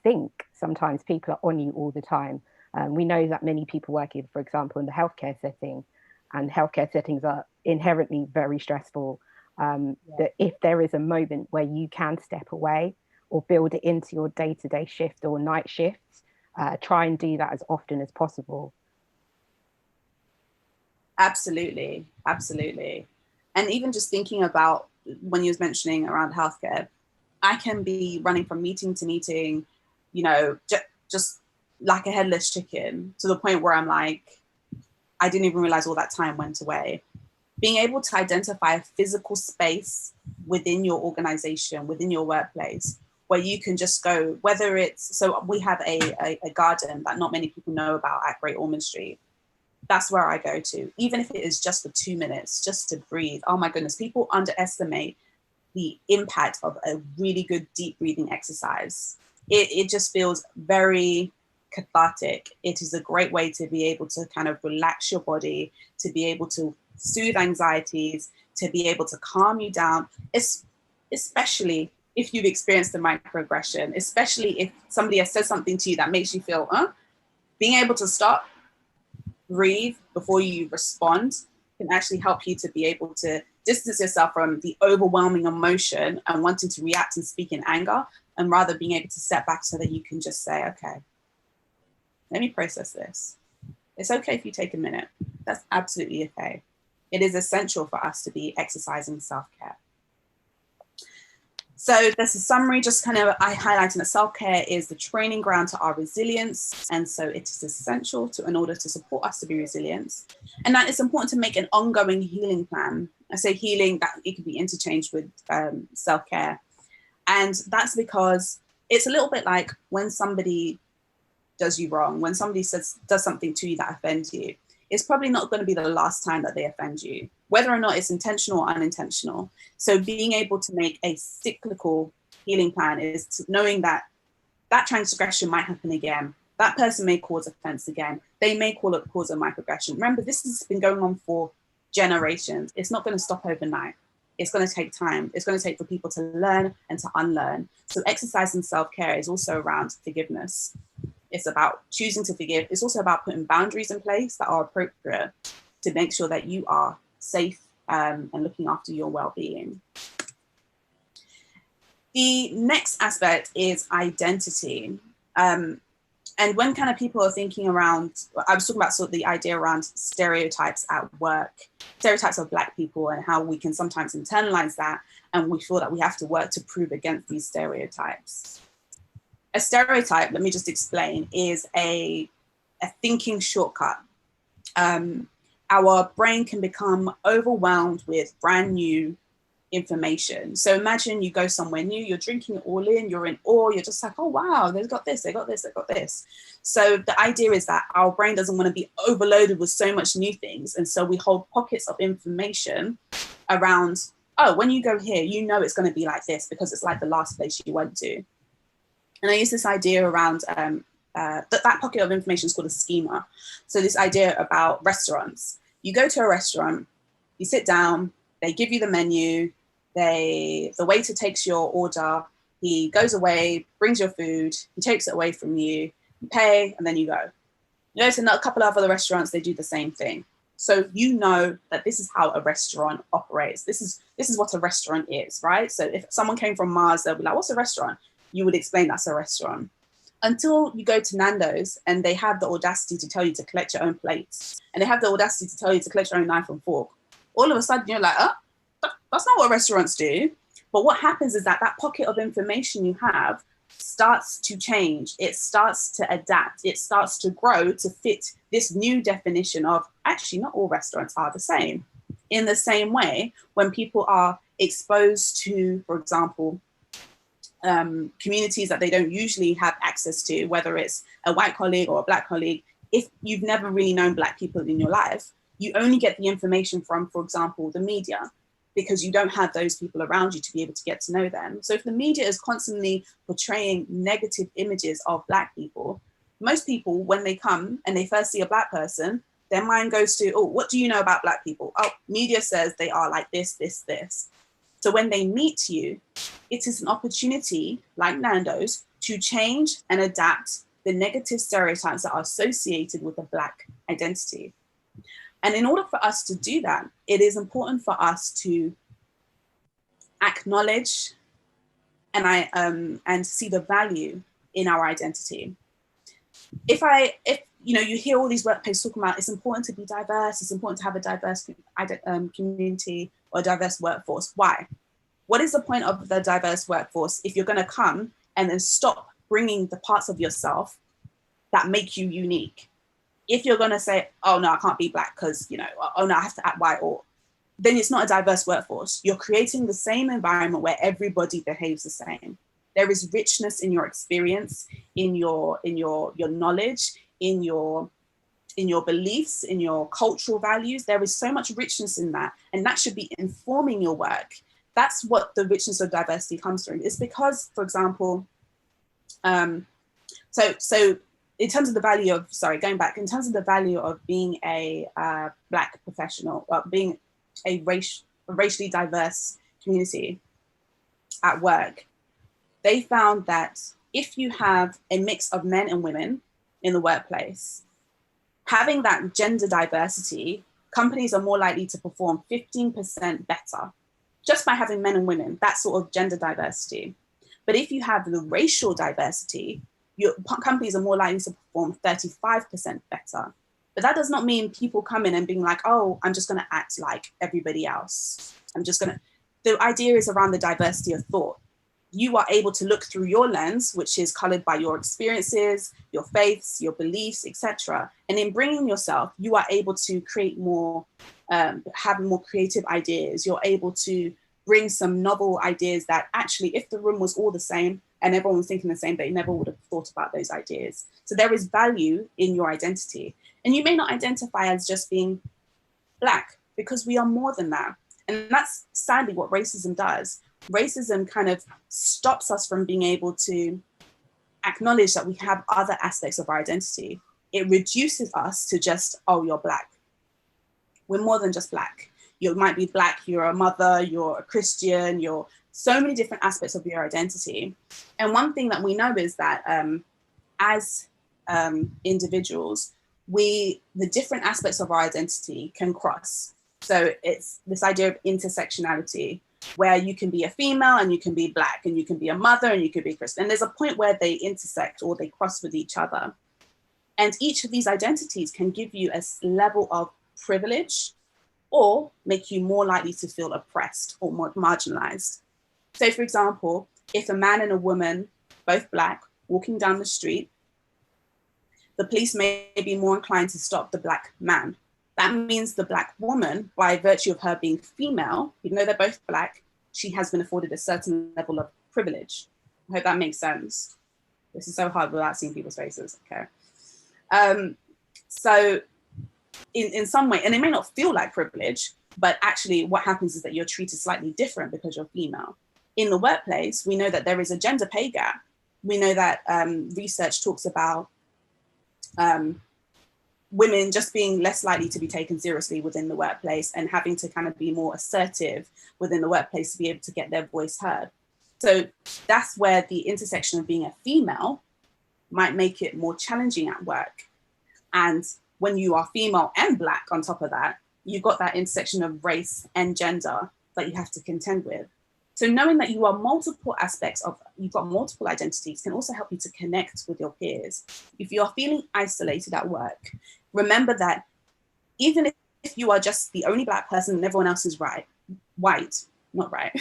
think. Sometimes people are on you all the time. We know that many people working, for example, in the healthcare setting, and healthcare settings are inherently very stressful. That if there is a moment where you can step away or build it into your day-to-day shift or night shifts, try and do that as often as possible. Absolutely. And even just thinking about when you was mentioning around healthcare, I can be running from meeting to meeting, you know, just like a headless chicken, to the point where I'm like, I didn't even realize all that time went away. Being able to identify a physical space within your organization, within your workplace, where you can just go, whether it's, so we have a garden that not many people know about at Great Ormond Street. That's where I go to, even if it is just for 2 minutes, just to breathe. Oh my goodness, people underestimate the impact of a really good deep breathing exercise. It just feels very cathartic. It is a great way to be able to kind of relax your body, to be able to soothe anxieties, to be able to calm you down, especially if you've experienced a microaggression, especially if somebody has said something to you that makes you feel, being able to stop, breathe before you respond can actually help you to be able to distance yourself from the overwhelming emotion and wanting to react and speak in anger, and rather being able to step back so that you can just say, okay, let me process this. It's okay if you take a minute. That's absolutely okay. It is essential for us to be exercising self-care. So there's a summary, just kind of highlighting that self-care is the training ground to our resilience. And so it is essential in order to support us to be resilient. And that it's important to make an ongoing healing plan. I say healing, that it could be interchanged with self-care. And that's because it's a little bit like when somebody does you wrong, when somebody does something to you that offends you, it's probably not going to be the last time that they offend you, whether or not it's intentional or unintentional. So being able to make a cyclical healing plan is knowing that that transgression might happen again. That person may cause offense again. They may cause a microaggression. Remember, this has been going on for generations. It's not going to stop overnight. It's going to take time. It's going to take for people to learn and to unlearn. So exercising self-care is also around forgiveness. It's about choosing to forgive. It's also about putting boundaries in place that are appropriate to make sure that you are safe and looking after your well-being. The next aspect is identity. And when kind of people are thinking around, I was talking about sort of the idea around stereotypes at work, stereotypes of Black people, and how we can sometimes internalize that, and we feel that we have to work to prove against these stereotypes. A stereotype, let me just explain, is a thinking shortcut. Our brain can become overwhelmed with brand new information. So imagine you go somewhere new, you're drinking it all in, you're in awe, you're just like, oh wow, they've got this, they got this, they got this. So the idea is that our brain doesn't want to be overloaded with so much new things. And so we hold pockets of information around, oh, when you go here, you know it's going to be like this because it's like the last place you went to. And I use this idea around that pocket of information is called a schema. So this idea about restaurants. You go to a restaurant, you sit down, they give you the menu, the waiter takes your order, he goes away, brings your food, he takes it away from you, you pay, and then you go. You know, so a couple of other restaurants, they do the same thing. So you know that this is how a restaurant operates. This is what a restaurant is, right? So if someone came from Mars, they'll be like, what's a restaurant? You would explain that's a restaurant. Until you go to Nando's and they have the audacity to tell you to collect your own plates, and they have the audacity to tell you to collect your own knife and fork. All of a sudden you're like, that's not what restaurants do. But what happens is that pocket of information you have starts to change. It starts to adapt. It starts to grow to fit this new definition of actually not all restaurants are the same. In the same way, when people are exposed to, for example, communities that they don't usually have access to, whether it's a white colleague or a Black colleague, if you've never really known Black people in your life, you only get the information from, for example, the media, because you don't have those people around you to be able to get to know them. So if the media is constantly portraying negative images of Black people, most people, when they come and they first see a Black person, their mind goes to, oh, what do you know about Black people? Oh, media says they are like this, this, this. So when they meet you, it is an opportunity, like Nando's, to change and adapt the negative stereotypes that are associated with the Black identity. And in order for us to do that, it is important for us to acknowledge and see the value in our identity. If you hear all these workplaces talking about it's important to be diverse, it's important to have a diverse community or a diverse workforce. Why? What is the point of the diverse workforce if you're going to come and then stop bringing the parts of yourself that make you unique? If you're going to say, oh no, I can't be Black because, oh no, I have to act white, or then it's not a diverse workforce. You're creating the same environment where everybody behaves the same. There is richness in your experience, in your knowledge, in your beliefs, in your cultural values. There is so much richness in that, and that should be informing your work. That's what the richness of diversity comes from. It's because, for example, so in terms of the value of, going back, in terms of the value of being a Black professional, being a racially diverse community at work, they found that if you have a mix of men and women in the workplace, having that gender diversity, companies are more likely to perform 15% better just by having men and women, that sort of gender diversity. But if you have the racial diversity, your companies are more likely to perform 35% better. But that does not mean people come in and being like, oh, I'm just going to act like everybody else. The idea is around the diversity of thought. You are able to look through your lens, which is colored by your experiences, your faiths, your beliefs, etc. And in bringing yourself, you are able to create more, have more creative ideas. You're able to bring some novel ideas that actually, if the room was all the same and everyone was thinking the same, they never would have thought about those ideas. So there is value in your identity. And you may not identify as just being Black, because we are more than that. And that's sadly what racism does. Racism kind of stops us from being able to acknowledge that we have other aspects of our identity. It reduces us to just, oh, you're Black. We're more than just Black. You might be Black, you're a mother, you're a Christian, you're so many different aspects of your identity. And one thing that we know is that as individuals, the different aspects of our identity can cross. So it's this idea of intersectionality, where you can be a female and you can be Black, and you can be a mother and you can be Christian. And there's a point where they intersect or they cross with each other. And each of these identities can give you a level of privilege or make you more likely to feel oppressed or more marginalized. So for example, if a man and a woman, both Black, walking down the street, the police may be more inclined to stop the Black man. That means the Black woman, by virtue of her being female, even though they're both Black, she has been afforded a certain level of privilege. I hope that makes sense. This is so hard without seeing people's faces, okay? So in some way, and it may not feel like privilege, but actually what happens is that you're treated slightly different because you're female. In the workplace, we know that there is a gender pay gap. We know that research talks about women just being less likely to be taken seriously within the workplace and having to kind of be more assertive within the workplace to be able to get their voice heard. So that's where the intersection of being a female might make it more challenging at work. And when you are female and Black on top of that, you've got that intersection of race and gender that you have to contend with. So knowing that you are multiple aspects of, you've got multiple identities can also help you to connect with your peers. If you're feeling isolated at work, remember that even if you are just the only Black person and everyone else is white, not right,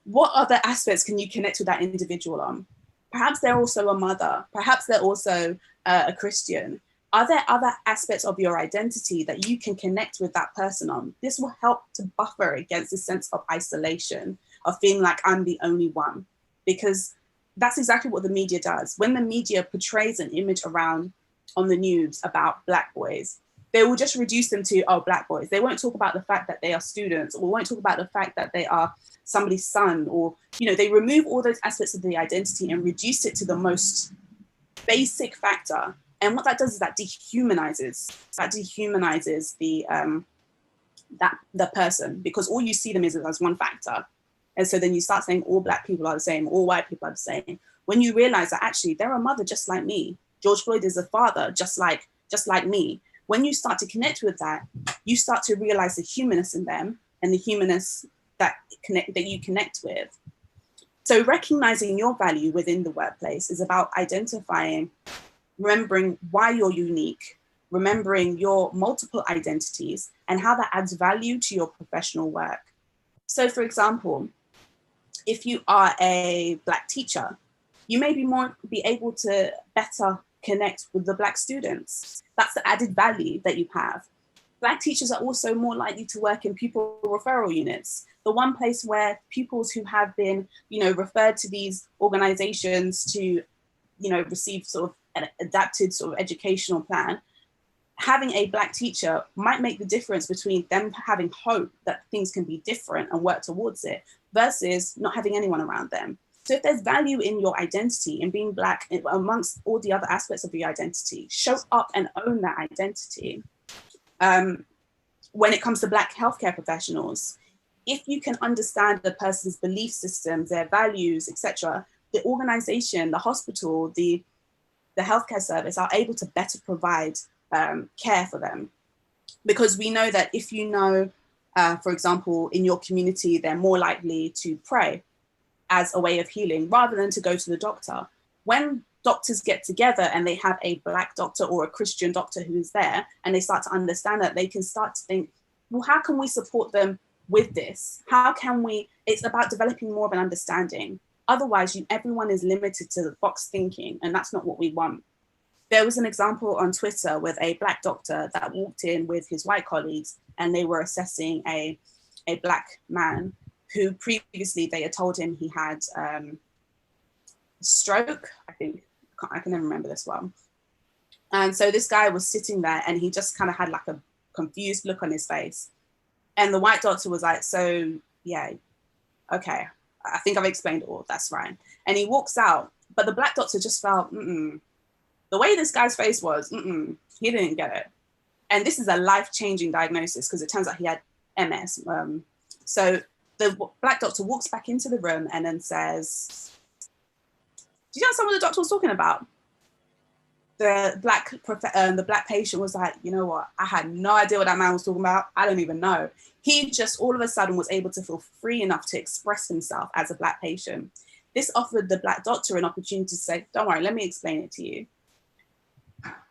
what other aspects can you connect with that individual on? Perhaps they're also a mother, perhaps they're also a Christian. Are there other aspects of your identity that you can connect with that person on? This will help to buffer against this sense of isolation, of feeling like I'm the only one, because that's exactly what the media does. When the media portrays an image around on the news about Black boys, they will just reduce them to, oh, Black boys. They won't talk about the fact that they are students, or won't talk about the fact that they are somebody's son, or, you know, they remove all those aspects of the identity and reduce it to the most basic factor. And what that does is that dehumanizes the person, because all you see them is as one factor. And so then you start saying all Black people are the same, all white people are the same, when you realize that actually they're a mother just like me. George Floyd is a father just like me. When you start to connect with that, you start to realize the humanness in them and the humanness that you connect with. So recognizing your value within the workplace is about identifying, remembering why you're unique, remembering your multiple identities and how that adds value to your professional work. So for example, if you are a Black teacher, you may be able to better connect with the Black students. That's the added value that you have. Black teachers are also more likely to work in pupil referral units, the one place where pupils who have been, referred to these organizations to, receive sort of an adapted sort of educational plan. Having a Black teacher might make the difference between them having hope that things can be different and work towards it versus not having anyone around them. So if there's value in your identity and being Black amongst all the other aspects of your identity, show up and own that identity. When it comes to Black healthcare professionals, if you can understand the person's belief systems, their values, etc., the organization, the hospital, the healthcare service are able to better provide care for them. Because we know that if you know, for example, in your community, they're more likely to pray as a way of healing rather than to go to the doctor. When doctors get together and they have a Black doctor or a Christian doctor who's there, and they start to understand that, they can start to think, well, how can we support them with this? How can we, it's about developing more of an understanding. Otherwise, everyone is limited to box thinking, and that's not what we want. There was an example on Twitter with a Black doctor that walked in with his white colleagues, and they were assessing a Black man who previously they had told him he had stroke, I think. I can never remember this one. And so this guy was sitting there, and he just kind of had like a confused look on his face. And the white doctor was like, so yeah, okay, I think I've explained it all, that's fine. And he walks out, but the Black doctor just felt, the way this guy's face was, he didn't get it. And this is a life-changing diagnosis because it turns out he had MS. So the Black doctor walks back into the room and then says, do you know what the doctor was talking about? The Black patient was like, you know what? I had no idea what that man was talking about. I don't even know. He just all of a sudden was able to feel free enough to express himself as a Black patient. This offered the Black doctor an opportunity to say, don't worry, let me explain it to you.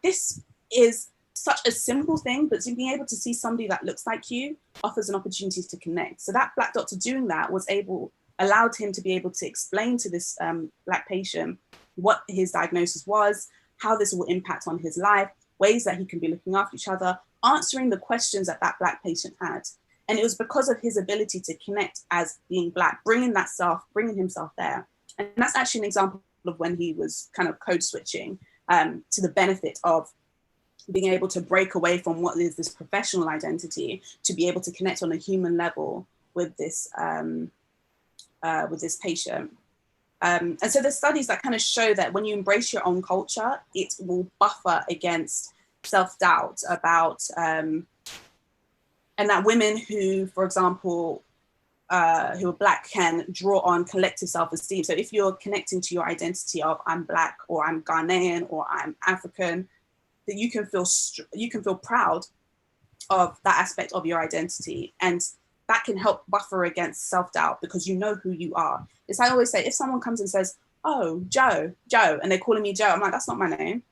This is such a simple thing, but to be able to see somebody that looks like you offers an opportunity to connect. So that Black doctor doing that allowed him to be able to explain to this Black patient what his diagnosis was, how this will impact on his life, ways that he can be looking after each other, answering the questions that that Black patient had. And it was because of his ability to connect as being Black, bringing himself there. And that's actually an example of when he was kind of code switching to the benefit of being able to break away from what is this professional identity to be able to connect on a human level with this patient. And so there's studies that kind of show that when you embrace your own culture, it will buffer against self-doubt about, and that women who, for example, who are Black can draw on collective self-esteem. So if you're connecting to your identity of I'm Black or I'm Ghanaian or I'm African, that you can feel proud of that aspect of your identity. And that can help buffer against self-doubt because you know who you are. It's like I always say, if someone comes and says, oh, Joe, and they're calling me Joe, I'm like, that's not my name.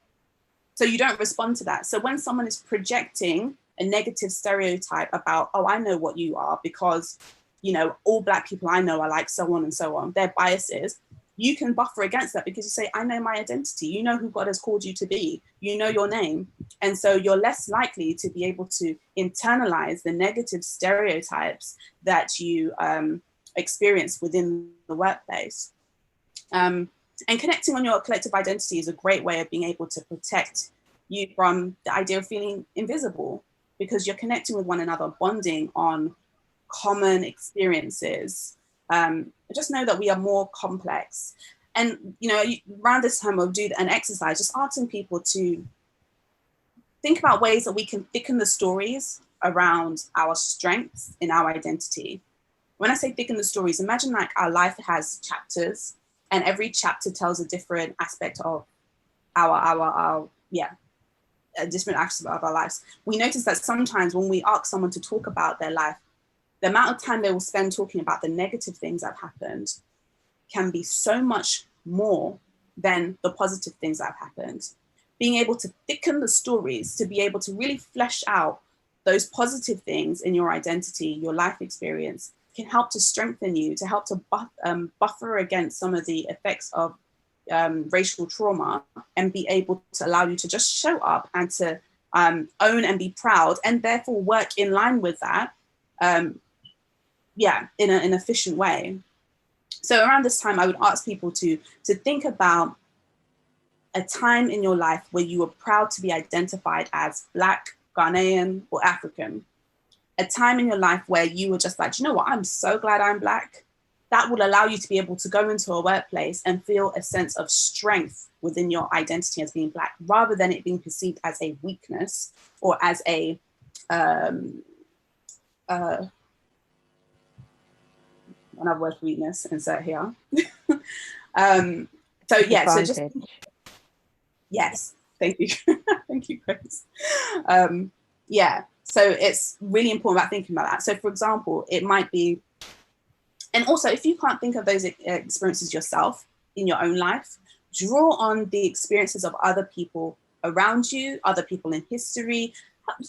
So you don't respond to that. So when someone is projecting a negative stereotype about, oh, I know what you are because, you know, all Black people I know are like so on and so on, their biases, you can buffer against that because you say, I know my identity. You know who God has called you to be. You know your name. And so you're less likely to be able to internalize the negative stereotypes that you experience within the workplace. And connecting on your collective identity is a great way of being able to protect you from the idea of feeling invisible because you're connecting with one another, bonding on common experiences. Just know that we are more complex. And, you know, around this time we'll do an exercise, just asking people to think about ways that we can thicken the stories around our strengths in our identity. When I say thicken the stories, imagine like our life has chapters and every chapter tells a different aspect of a different aspect of our lives. We notice that sometimes when we ask someone to talk about their life, the amount of time they will spend talking about the negative things that have happened can be so much more than the positive things that have happened. Being able to thicken the stories, to be able to really flesh out those positive things in your identity, your life experience, can help to strengthen you, to help to buffer against some of the effects of racial trauma and be able to allow you to just show up and to own and be proud and therefore work in line with that. In an efficient way. So around this time, I would ask people to think about a time in your life where you were proud to be identified as Black, Ghanaian, or African. A time in your life where you were just like, you know what, I'm so glad I'm Black. That will allow you to be able to go into a workplace and feel a sense of strength within your identity as being Black, rather than it being perceived as a weakness or as a another word for weakness, insert here. So yeah, so just, Advantage. yes, thank you. Thank you, Grace. Yeah, so it's really important about thinking about that. So for example, it might be, and also if you can't think of those experiences yourself in your own life, draw on the experiences of other people around you, other people in history,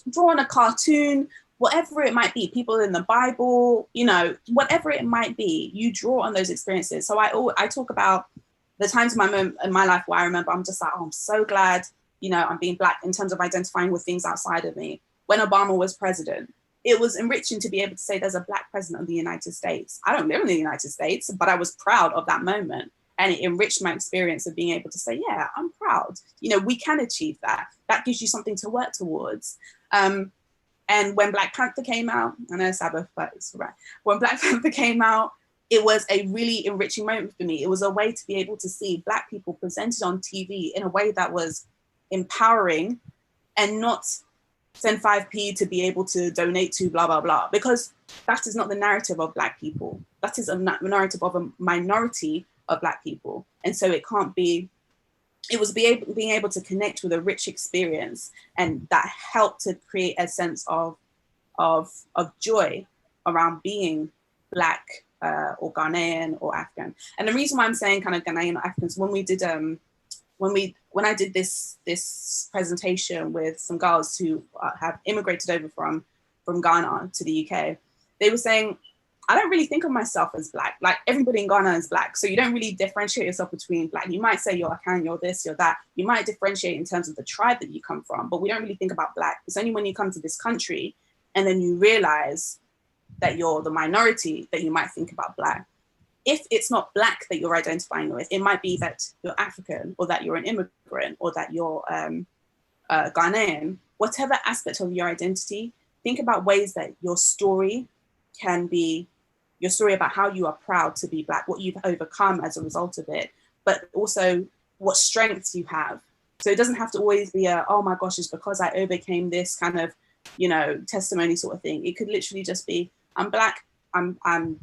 draw on a cartoon, whatever it might be, people in the Bible, you know, whatever it might be, you draw on those experiences. So I talk about the times in my life where I remember I'm just like, oh, I'm so glad, you know, I'm being Black in terms of identifying with things outside of me. When Obama was president, it was enriching to be able to say there's a Black president of the United States. I don't live in the United States, but I was proud of that moment. And it enriched my experience of being able to say, yeah, I'm proud. You know, we can achieve that. That gives you something to work towards. And when Black Panther came out, I know Sabbath, but it's right. When Black Panther came out, it was a really enriching moment for me. It was a way to be able to see Black people presented on TV in a way that was empowering and not send 5p to be able to donate to blah, blah, blah, because that is not the narrative of Black people. That is a narrative of a minority of Black people. And so it can't be, it was being able to connect with a rich experience, and that helped to create a sense of joy around being Black or Ghanaian or African. And the reason why I'm saying kind of Ghanaian or Africans, when we did when I did this presentation with some girls who have immigrated over from Ghana to the UK, they were saying, I don't really think of myself as Black. Like everybody in Ghana is Black. So you don't really differentiate yourself between Black. You might say you're Akan, you're this, you're that. You might differentiate in terms of the tribe that you come from, but we don't really think about Black. It's only when you come to this country and then you realize that you're the minority that you might think about Black. If it's not Black that you're identifying with, it might be that you're African, or that you're an immigrant, or that you're Ghanaian. Whatever aspect of your identity, think about ways that your story can be your story about how you are proud to be Black, what you've overcome as a result of it, but also what strengths you have. So it doesn't have to always be oh my gosh, it's because I overcame this kind of, you know, testimony sort of thing. It could literally just be, I'm Black, I'm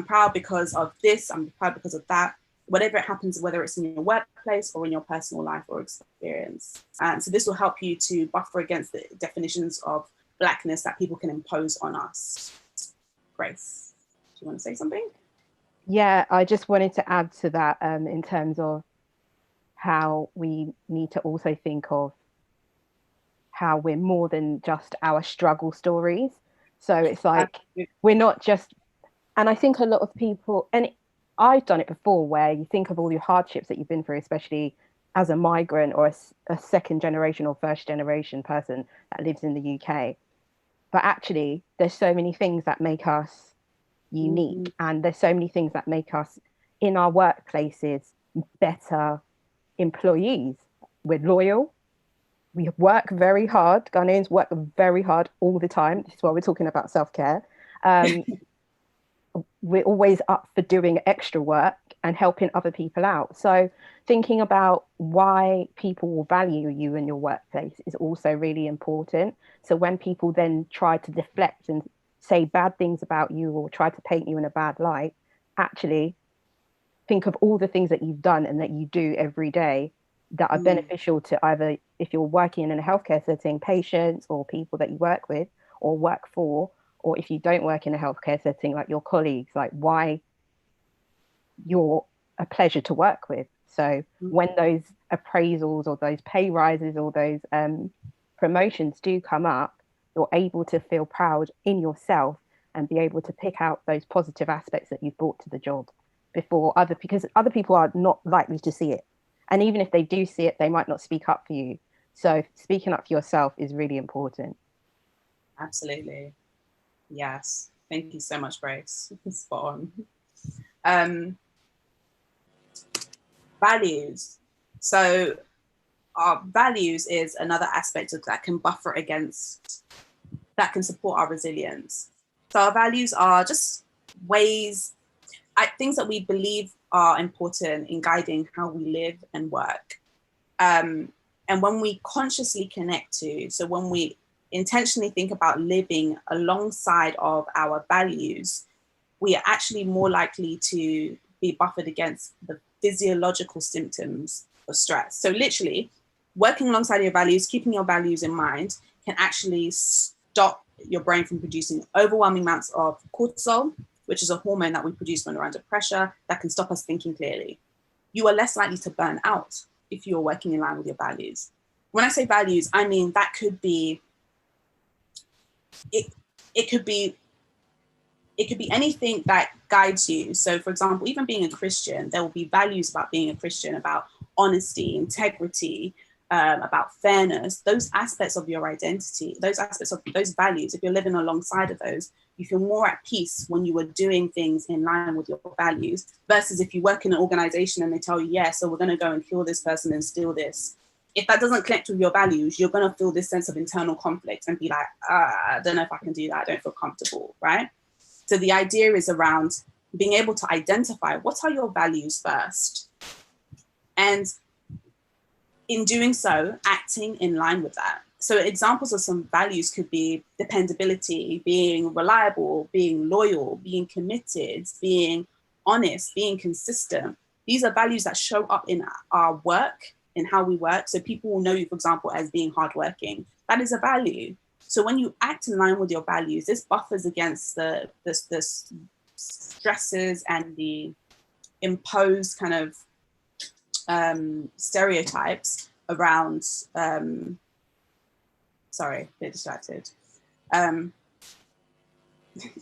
proud because of this, I'm proud because of that, whatever it happens, whether it's in your workplace or in your personal life or experience. And so this will help you to buffer against the definitions of Blackness that people can impose on us. Grace, do you want to say something? Yeah, I just wanted to add to that in terms of how we need to also think of how we're more than just our struggle stories. So it's like, we're not just, and I think a lot of people, and I've done it before, where you think of all your hardships that you've been through, especially as a migrant or a second generation or first generation person that lives in the UK. But actually, there's so many things that make us unique, and there's so many things that make us in our workplaces better employees. We're loyal. We work very hard. Ghanaians work very hard all the time. This is why we're talking about self-care. We're always up for doing extra work and helping other people out. So thinking about why people will value you in your workplace is also really important. So when people then try to deflect and say bad things about you or try to paint you in a bad light, actually think of all the things that you've done and that you do every day that are beneficial to either, if you're working in a healthcare setting, patients or people that you work with or work for, or if you don't work in a healthcare setting, like your colleagues, like why you're a pleasure to work with. So when those appraisals or those pay rises or those promotions do come up, you're able to feel proud in yourself and be able to pick out those positive aspects that you've brought to the job because other people are not likely to see it. And even if they do see it, they might not speak up for you. So speaking up for yourself is really important. Absolutely. Yes. Thank you so much, Grace. Spot on. Values. So our values is another aspect of that can buffer against, that can support our resilience. So our values are just ways, things that we believe are important in guiding how we live and work. And when we consciously connect to, so when we intentionally think about living alongside of our values, we are actually more likely to be buffered against the physiological symptoms of stress. So literally, working alongside your values, keeping your values in mind, can actually stop your brain from producing overwhelming amounts of cortisol, which is a hormone that we produce when we're under pressure, that can stop us thinking clearly. You are less likely to burn out if you're working in line with your values. When I say values, I mean that could be, it could be anything that guides you. So for example, even being a Christian, there will be values about being a Christian, about honesty, integrity, about fairness. Those aspects of your identity, those aspects of those values, if you're living alongside of those, you feel more at peace when you are doing things in line with your values, versus if you work in an organization and they tell you, yeah, so we're going to go and kill this person and steal this. If that doesn't connect with your values, you're going to feel this sense of internal conflict and be like, I don't know if I can do that. I don't feel comfortable, right? So the idea is around being able to identify what are your values first. And in doing so, acting in line with that. So examples of some values could be dependability, being reliable, being loyal, being committed, being honest, being consistent. These are values that show up in our work, in how we work. So people will know you, for example, as being hardworking. That is a value. So when you act in line with your values, this buffers against the stresses and the imposed kind of stereotypes around, sorry, a bit distracted.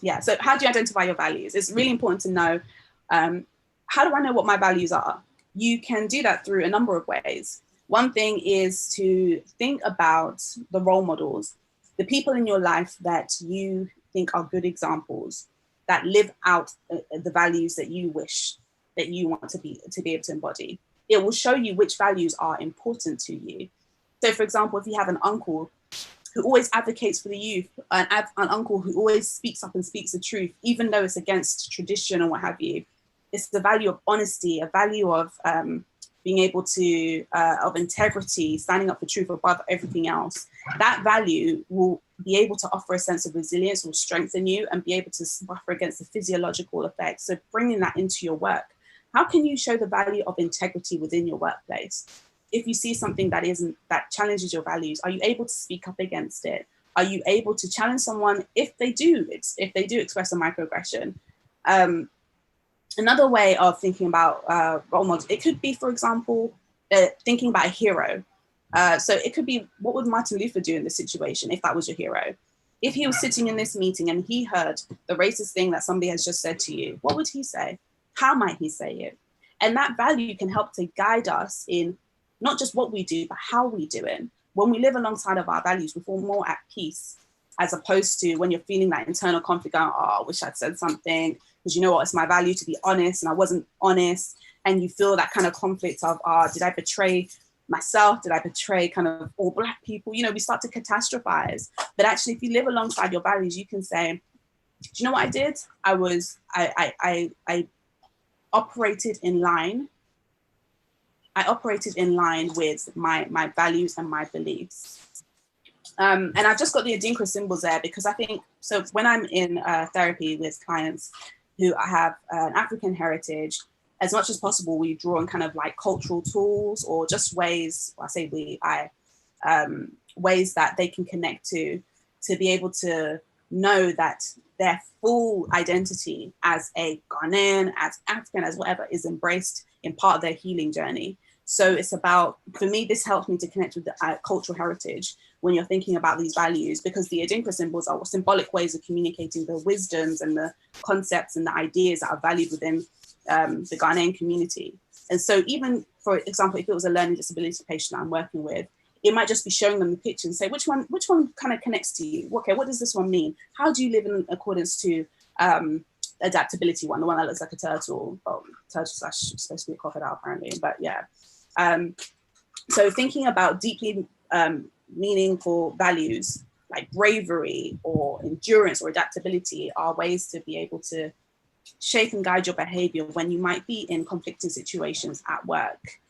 Yeah, so how do you identify your values? It's really important to know, how do I know what my values are? You can do that through a number of ways. One thing is to think about the role models, the people in your life that you think are good examples, that live out the values that you wish, that you want to be able to embody. It will show you which values are important to you. So for example, if you have an uncle who always advocates for the youth, an uncle who always speaks up and speaks the truth, even though it's against tradition or what have you, it's the value of honesty, a value of being able to, of integrity, standing up for truth above everything else. That value will be able to offer a sense of resilience, will strengthen you and be able to buffer against the physiological effects. So bringing that into your work. How can you show the value of integrity within your workplace? If you see something that challenges your values, are you able to speak up against it? Are you able to challenge someone if they do express a microaggression? Another way of thinking about role models, it could be, for example, thinking about a hero. So it could be, what would Martin Luther do in this situation if that was your hero? If he was sitting in this meeting and he heard the racist thing that somebody has just said to you, what would he say? How might he say it? And that value can help to guide us in not just what we do, but how we do it. When we live alongside of our values, we feel more at peace, as opposed to when you're feeling that internal conflict, going, oh, I wish I'd said something, because you know what, it's my value to be honest, and I wasn't honest. And you feel that kind of conflict of, did I betray myself? Did I betray kind of all Black people? You know, we start to catastrophize. But actually, if you live alongside your values, you can say, do you know what I did? I operated in line. I operated in line with my values and my beliefs. And I've just got the Adinkra symbols there because I think, so when I'm in therapy with clients who have an African heritage, as much as possible, we draw on kind of like cultural tools or just ways, ways that they can connect to be able to know that their full identity as a Ghanaian, as African, as whatever, is embraced in part of their healing journey. So it's about, for me, this helps me to connect with the cultural heritage when you're thinking about these values, because the Adinkra symbols are symbolic ways of communicating the wisdoms and the concepts and the ideas that are valued within the Ghanaian community. And so even, for example, if it was a learning disability patient I'm working with, it might just be showing them the picture and say, which one kind of connects to you? Okay, what does this one mean? How do you live in accordance to adaptability one, the one that looks like a turtle, turtle slash supposed to be a crocodile apparently, but yeah. So thinking about deeply meaningful values like bravery or endurance or adaptability are ways to be able to shape and guide your behavior when you might be in conflicting situations at work.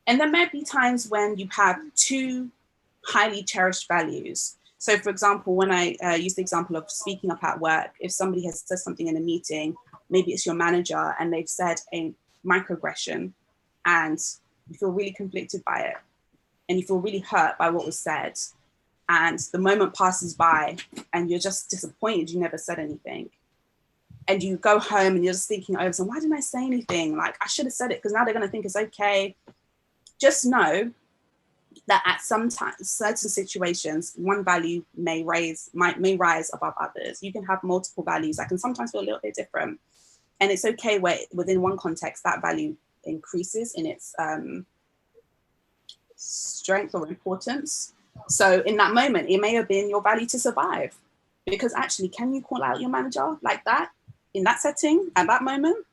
And there might be times when you have two highly cherished values. So for example, when I use the example of speaking up at work, if somebody has said something in a meeting maybe it's your manager and they've said a microaggression and you feel really conflicted by it and you feel really hurt by what was said, and the moment passes by and you're just disappointed you never said anything, and you go home and you're just thinking over, so why didn't I say anything? Like, I should have said it because now they're going to think it's okay. Just know that at sometimes certain situations, one value may rise above others. You can have multiple values that can sometimes feel a little bit different, and it's okay where within one context that value increases in its strength or importance. So in that moment, it may have been your value to survive, because actually, can you call out your manager like that in that setting at that moment?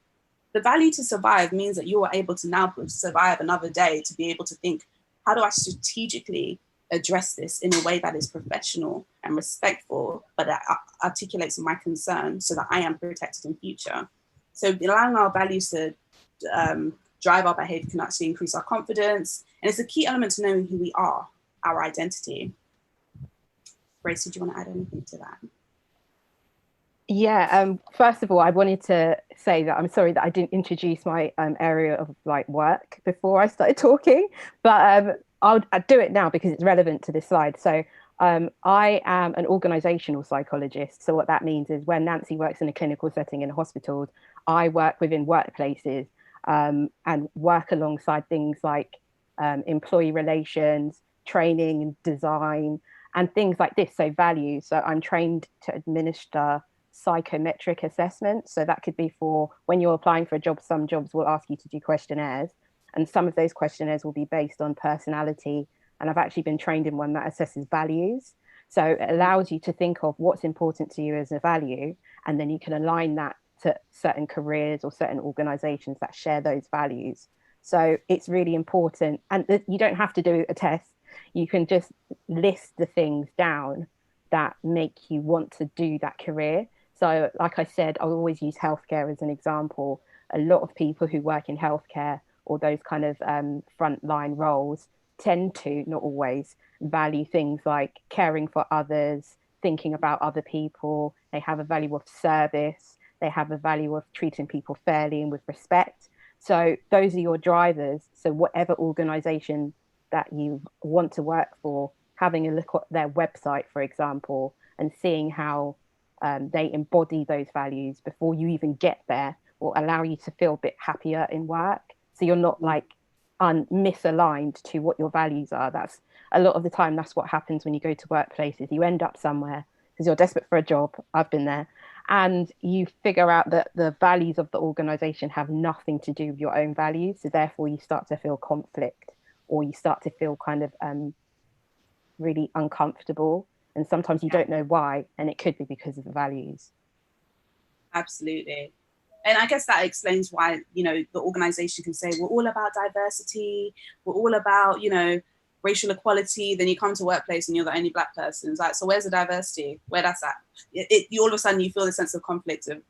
The value to survive means that you are able to now survive another day, to be able to think, how do I strategically address this in a way that is professional and respectful, but that articulates my concern so that I am protected in future. So allowing our values to drive our behavior can actually increase our confidence. And it's a key element to knowing who we are, our identity. Grace, did you want to add anything to that? Yeah, first of all, I wanted to say that I'm sorry that I didn't introduce my area of like work before I started talking, but I'll do it now because it's relevant to this slide. So I am an organizational psychologist. So what that means is when Nancy works in a clinical setting in hospitals, I work within workplaces and work alongside things like employee relations, training and design, and things like this. So values. So I'm trained to administer psychometric assessment. So that could be for when you're applying for a job, some jobs will ask you to do questionnaires, and some of those questionnaires will be based on personality. And I've actually been trained in one that assesses values. So it allows you to think of what's important to you as a value, and then you can align that to certain careers or certain organizations that share those values. So it's really important. And you don't have to do a test. You can just list the things down that make you want to do that career. So like I said, I always use healthcare as an example. A lot of people who work in healthcare or those kind of frontline roles tend to, not always, value things like caring for others, thinking about other people. They have a value of service. They have a value of treating people fairly and with respect. So those are your drivers. So whatever organization that you want to work for, having a look at their website, for example, and seeing how they embody those values before you even get there will allow you to feel a bit happier in work. So you're not like misaligned to what your values are. That's a lot of the time, that's what happens when you go to workplaces. You end up somewhere because you're desperate for a job. I've been there. And you figure out that the values of the organization have nothing to do with your own values. So therefore you start to feel conflict, or you start to feel kind of really uncomfortable. And sometimes you don't know why, and it could be because of the values. Absolutely. And I guess that explains why, you know, the organization can say, we're all about diversity, we're all about, you know, racial equality. Then you come to workplace and you're the only Black person. It's like, so where's the diversity? Where that's at? You all of a sudden you feel the sense of conflict of,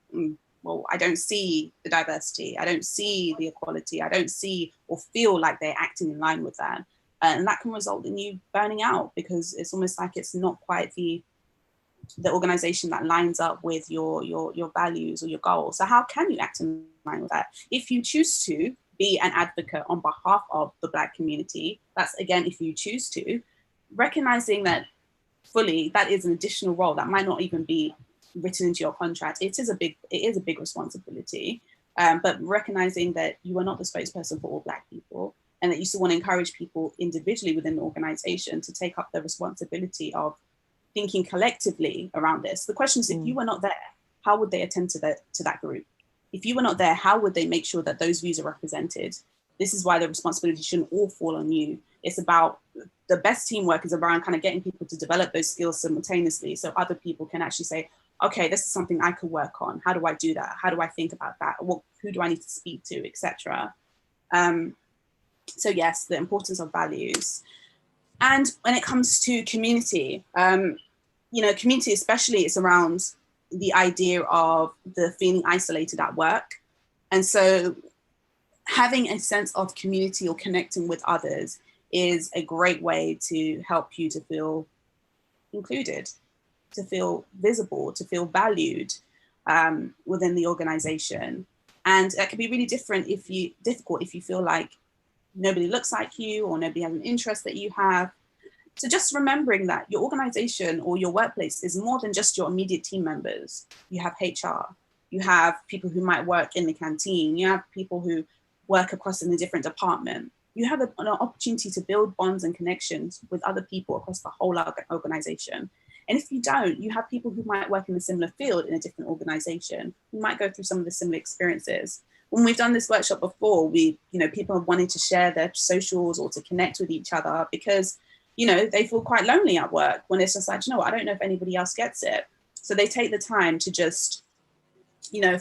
well, I don't see the diversity. I don't see the equality. I don't see or feel like they're acting in line with that. And that can result in you burning out, because it's almost like it's not quite the organization that lines up with your values or your goals. So how can you act in line with that? If you choose to be an advocate on behalf of the Black community, that's again, if you choose to, recognizing that fully that is an additional role that might not even be written into your contract. It is a big responsibility, but recognizing that you are not the spokesperson for all Black people, and that you still want to encourage people individually within the organization to take up the responsibility of thinking collectively around this. The question is, if you were not there, how would they attend to that group? If you were not there, how would they make sure that those views are represented? This is why the responsibility shouldn't all fall on you. It's about, the best teamwork is around kind of getting people to develop those skills simultaneously, so other people can actually say, okay, this is something I could work on. How do I do that? How do I think about that? Who do I need to speak to, etc. So yes, the importance of values. And when it comes to community, you know, community especially is around the idea of the feeling isolated at work. And so having a sense of community or connecting with others is a great way to help you to feel included, to feel visible, to feel valued. within the organization. And that can be really difficult if you feel like nobody looks like you or nobody has an interest that you have. So just remembering that your organization or your workplace is more than just your immediate team members. You have HR, you have people who might work in the canteen, you have people who work across in a different department. You have an opportunity to build bonds and connections with other people across the whole organization. And if you don't, you have people who might work in a similar field in a different organization, who might go through some of the similar experiences. When we've done this workshop before, people have wanted to share their socials or to connect with each other because, they feel quite lonely at work when it's just like, I don't know if anybody else gets it. So they take the time to just,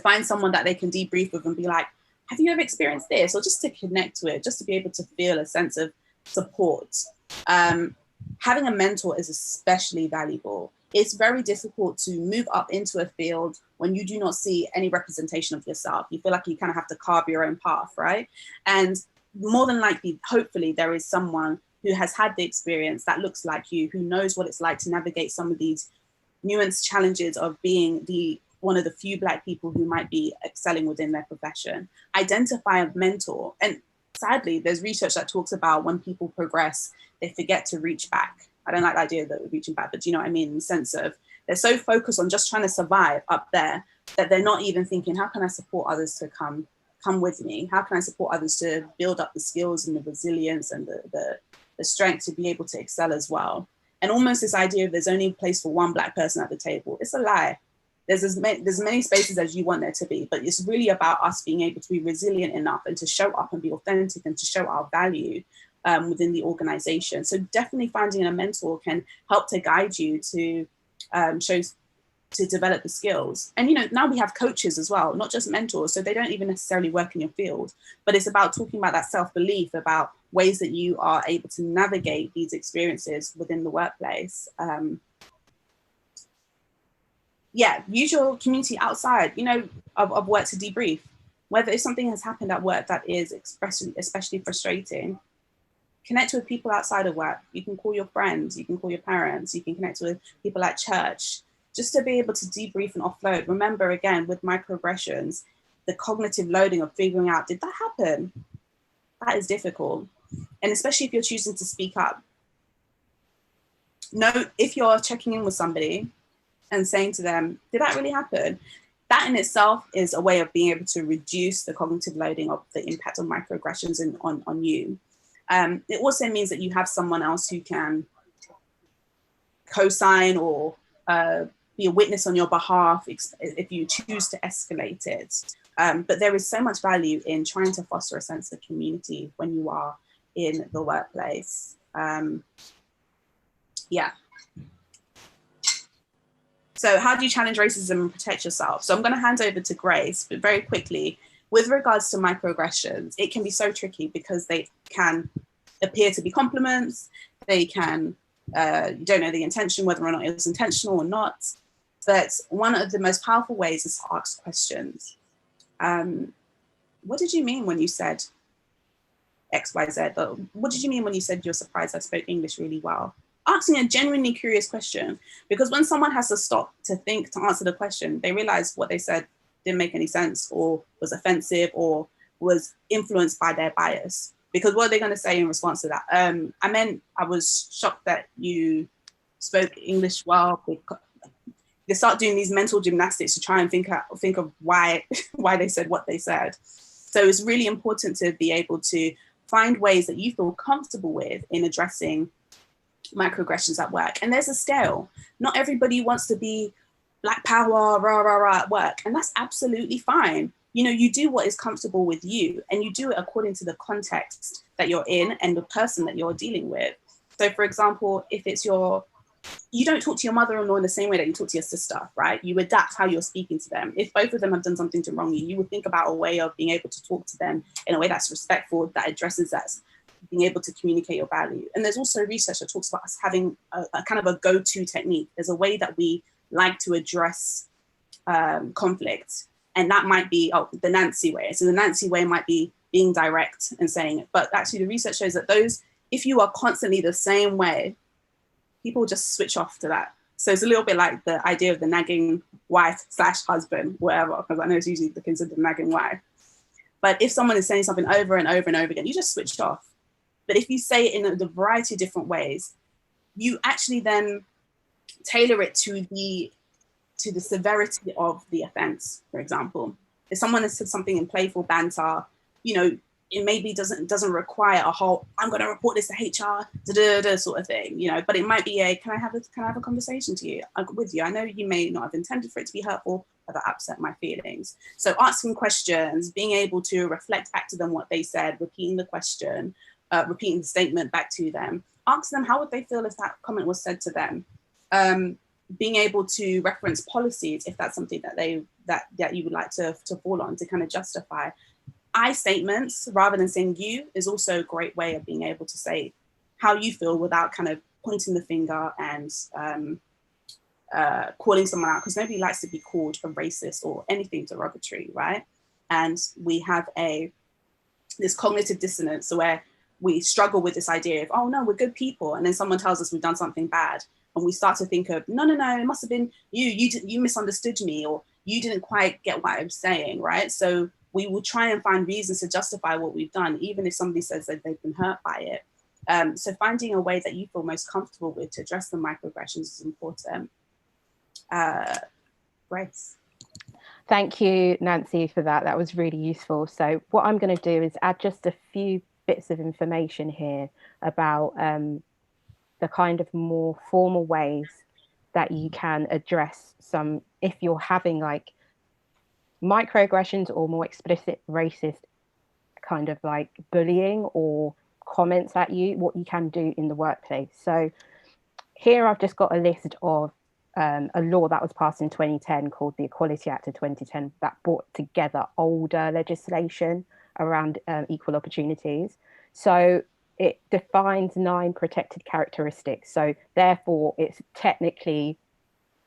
find someone that they can debrief with and be like, have you ever experienced this? Or just to connect to it, just to be able to feel a sense of support. Having a mentor is especially valuable. It's very difficult to move up into a field when you do not see any representation of yourself. You feel like you kind of have to carve your own path, right? And more than likely, hopefully, there is someone who has had the experience that looks like you, who knows what it's like to navigate some of these nuanced challenges of being one of the few Black people who might be excelling within their profession. Identify a mentor. And sadly, there's research that talks about when people progress, they forget to reach back. I don't like the idea that we're reaching back, but you know what I mean? In the sense of they're so focused on just trying to survive up there that they're not even thinking, how can I support others to come with me? How can I support others to build up the skills and the resilience and the strength to be able to excel as well? And almost this idea of there's only a place for one Black person at the table, it's a lie. There's as many spaces as you want there to be, but it's really about us being able to be resilient enough and to show up and be authentic and to show our value within the organization. So definitely finding a mentor can help to guide you to develop the skills. And now we have coaches as well, not just mentors. So they don't even necessarily work in your field, but it's about talking about that self-belief, about ways that you are able to navigate these experiences within the workplace. Use your community outside, of work to debrief. Whether if something has happened at work that is especially frustrating, connect with people outside of work. You can call your friends, you can call your parents, you can connect with people at church, just to be able to debrief and offload. Remember, again, with microaggressions, the cognitive loading of figuring out, did that happen? That is difficult. And especially if you're choosing to speak up. Note if you're checking in with somebody and saying to them, did that really happen? That in itself is a way of being able to reduce the cognitive loading of the impact of microaggressions on you. It also means that you have someone else who can co-sign or be a witness on your behalf if you choose to escalate it. But there is so much value in trying to foster a sense of community when you are in the workplace. So how do you challenge racism and protect yourself? So I'm going to hand over to Grace, but very quickly, with regards to microaggressions, it can be so tricky because they can appear to be compliments. They can, you don't know the intention, whether or not it was intentional or not. But one of the most powerful ways is to ask questions. What did you mean when you said X, Y, Z? What did you mean when you said you're surprised I spoke English really well? Asking a genuinely curious question, because when someone has to stop to think to answer the question, they realize what they said didn't make any sense or was offensive or was influenced by their bias. Because what are they going to say in response to that? I was shocked that you spoke English well. They start doing these mental gymnastics to try and think of why they said what they said. So it's really important to be able to find ways that you feel comfortable with in addressing microaggressions at work. And there's a scale. Not everybody wants to be Black power, rah, rah, rah at work. And that's absolutely fine. You do what is comfortable with you and you do it according to the context that you're in and the person that you're dealing with. So for example, if it's you don't talk to your mother-in-law in the same way that you talk to your sister, right? You adapt how you're speaking to them. If both of them have done something to wrong you would think about a way of being able to talk to them in a way that's respectful, that addresses that, being able to communicate your value. And there's also research that talks about us having a kind of a go-to technique. There's a way that we like to address conflict. And that might be the Nancy way. So the Nancy way might be being direct and saying it. But actually the research shows that if you are constantly the same way, people just switch off to that. So it's a little bit like the idea of the nagging wife / husband, whatever, because I know it's usually considered the nagging wife. But if someone is saying something over and over and over again, you just switch it off. But if you say it in a variety of different ways, you actually then tailor it to the severity of the offense. For example, if someone has said something in playful banter, you know, it maybe doesn't require a whole "I'm going to report this to HR" sort of thing, you know. But it might be a can I have a conversation with you? I know you may not have intended for it to be hurtful, but that upset my feelings. So asking questions, being able to reflect back to them what they said, repeating the question, repeating the statement back to them. Ask them how would they feel if that comment was said to them. Being able to reference policies if that's something that you would like to fall on to kind of justify. I statements rather than saying you is also a great way of being able to say how you feel without kind of pointing the finger and calling someone out, because nobody likes to be called a racist or anything derogatory, right? And we have this cognitive dissonance where we struggle with this idea of, oh no, we're good people, and then someone tells us we've done something bad, and we start to think of no, it must have been you misunderstood me, or you didn't quite get what I'm saying, right? So we will try and find reasons to justify what we've done, even if somebody says that they've been hurt by it. So finding a way that you feel most comfortable with to address the microaggressions is important. Grace. Thank you, Nancy, for that. That was really useful. So what I'm going to do is add just a few bits of information here about the kind of more formal ways that you can address some, if you're having like microaggressions or more explicit racist kind of like bullying or comments at you, what you can do in the workplace. So here I've just got a list of a law that was passed in 2010 called the Equality Act of 2010 that brought together older legislation around equal opportunities. So it defines 9 protected characteristics. So therefore, it's technically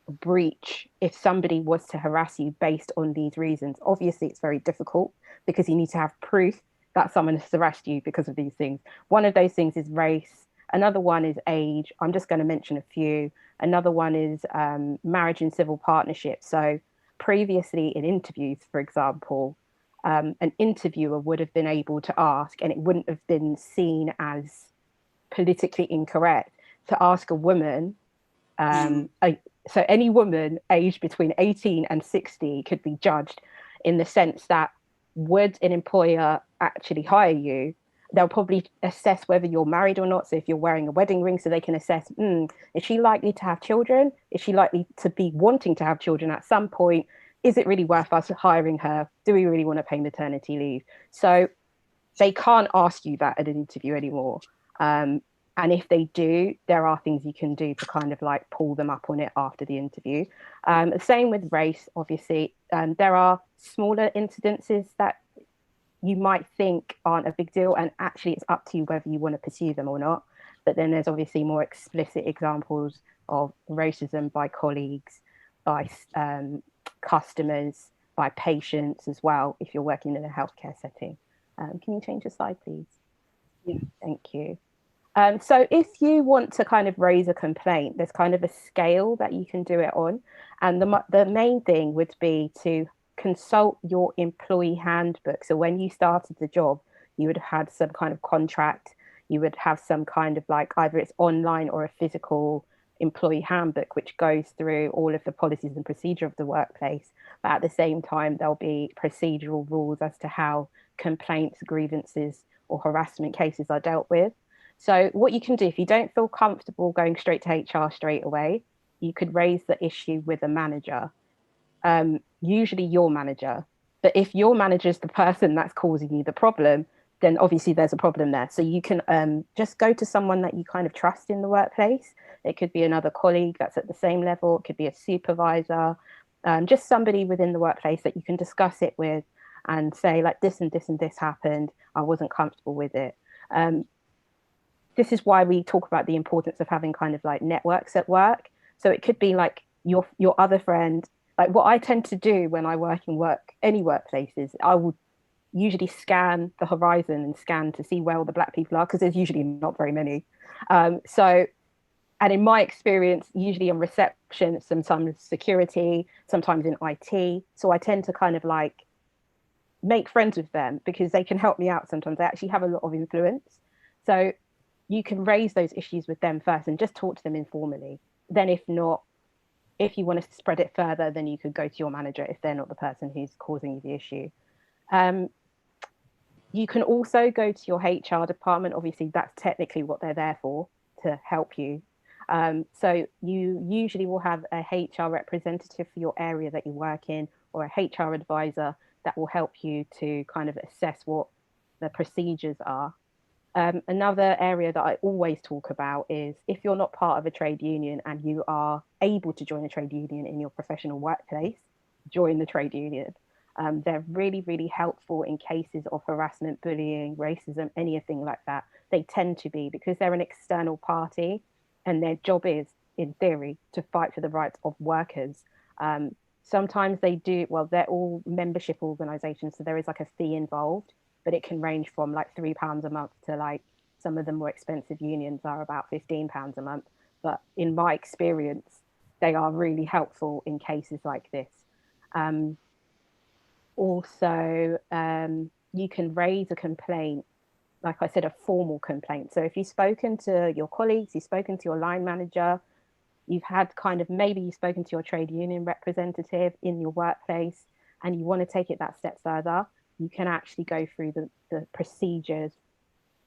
a breach if somebody was to harass you based on these reasons. Obviously, it's very difficult because you need to have proof that someone has harassed you because of these things. One of those things is race. Another one is age. I'm just going to mention a few. Another one is marriage and civil partnership. So previously in interviews, for example, an interviewer would have been able to ask, and it wouldn't have been seen as politically incorrect to ask a woman. So any woman aged between 18 and 60 could be judged in the sense that would an employer actually hire you? They'll probably assess whether you're married or not. So if you're wearing a wedding ring, so they can assess, is she likely to have children? Is she likely to be wanting to have children at some point? Is it really worth us hiring her? Do we really want to pay maternity leave? So they can't ask you that at an interview anymore. And if they do, there are things you can do to kind of like pull them up on it after the interview. The same with race, obviously. There are smaller incidences that you might think aren't a big deal, and actually it's up to you whether you want to pursue them or not. But then there's obviously more explicit examples of racism by colleagues, by customers, by patients as well, if you're working in a healthcare setting. Can you change the slide, please? Yeah. Thank you. So if you want to kind of raise a complaint, there's kind of a scale that you can do it on. And the main thing would be to consult your employee handbook. So when you started the job, you would have had some kind of contract, you would have some kind of like either it's online or a physical employee handbook, which goes through all of the policies and procedure of the workplace. But at the same time, there'll be procedural rules as to how complaints, grievances, or harassment cases are dealt with. So what you can do, if you don't feel comfortable going straight to HR straight away, you could raise the issue with a manager. Usually your manager, but if your manager is the person that's causing you the problem, then obviously there's a problem there. So you can just go to someone that you kind of trust in the workplace. It could be another colleague that's at the same level. It could be a supervisor, just somebody within the workplace that you can discuss it with and say like this and this and this happened. I wasn't comfortable with it. This is why we talk about the importance of having kind of like networks at work. So it could be like your other friend. Like what I tend to do when I work in any workplaces, I will usually scan the horizon and scan to see where all the Black people are, because there's usually not very many. So And in my experience, usually in reception, sometimes security, sometimes in IT. So I tend to kind of like make friends with them because they can help me out sometimes. They actually have a lot of influence. So you can raise those issues with them first and just talk to them informally. Then if not, if you want to spread it further, then you could go to your manager if they're not the person who's causing you the issue. You can also go to your HR department. Obviously, that's technically what they're there for, to help you. So you usually will have a HR representative for your area that you work in, or a HR advisor that will help you to kind of assess what the procedures are. Another area that I always talk about is if you're not part of a trade union and you are able to join a trade union in your professional workplace, join the trade union. They're really, really helpful in cases of harassment, bullying, racism, anything like that. They tend to be, because they're an external party and their job is, in theory, to fight for the rights of workers. Sometimes they do, well, they're all membership organizations, so there is like a fee involved, but it can range from like £3 a month to like some of the more expensive unions are about £15 a month. But in my experience, they are really helpful in cases like this. Also, you can raise a complaint, like I said, a formal complaint. So if you've spoken to your colleagues, you've spoken to your line manager, you've had kind of, maybe you've spoken to your trade union representative in your workplace, and you want to take it that step further, you can actually go through the procedures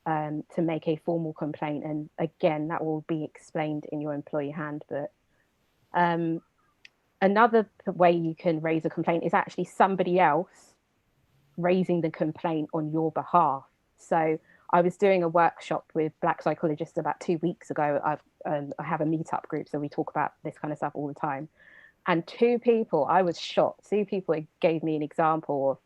to make a formal complaint. And again, that will be explained in your employee handbook. Another way you can raise a complaint is actually somebody else raising the complaint on your behalf. So I was doing a workshop with Black psychologists about 2 weeks ago. I have a meetup group, so we talk about this kind of stuff all the time. And two people, I was shocked. Two people gave me an example of,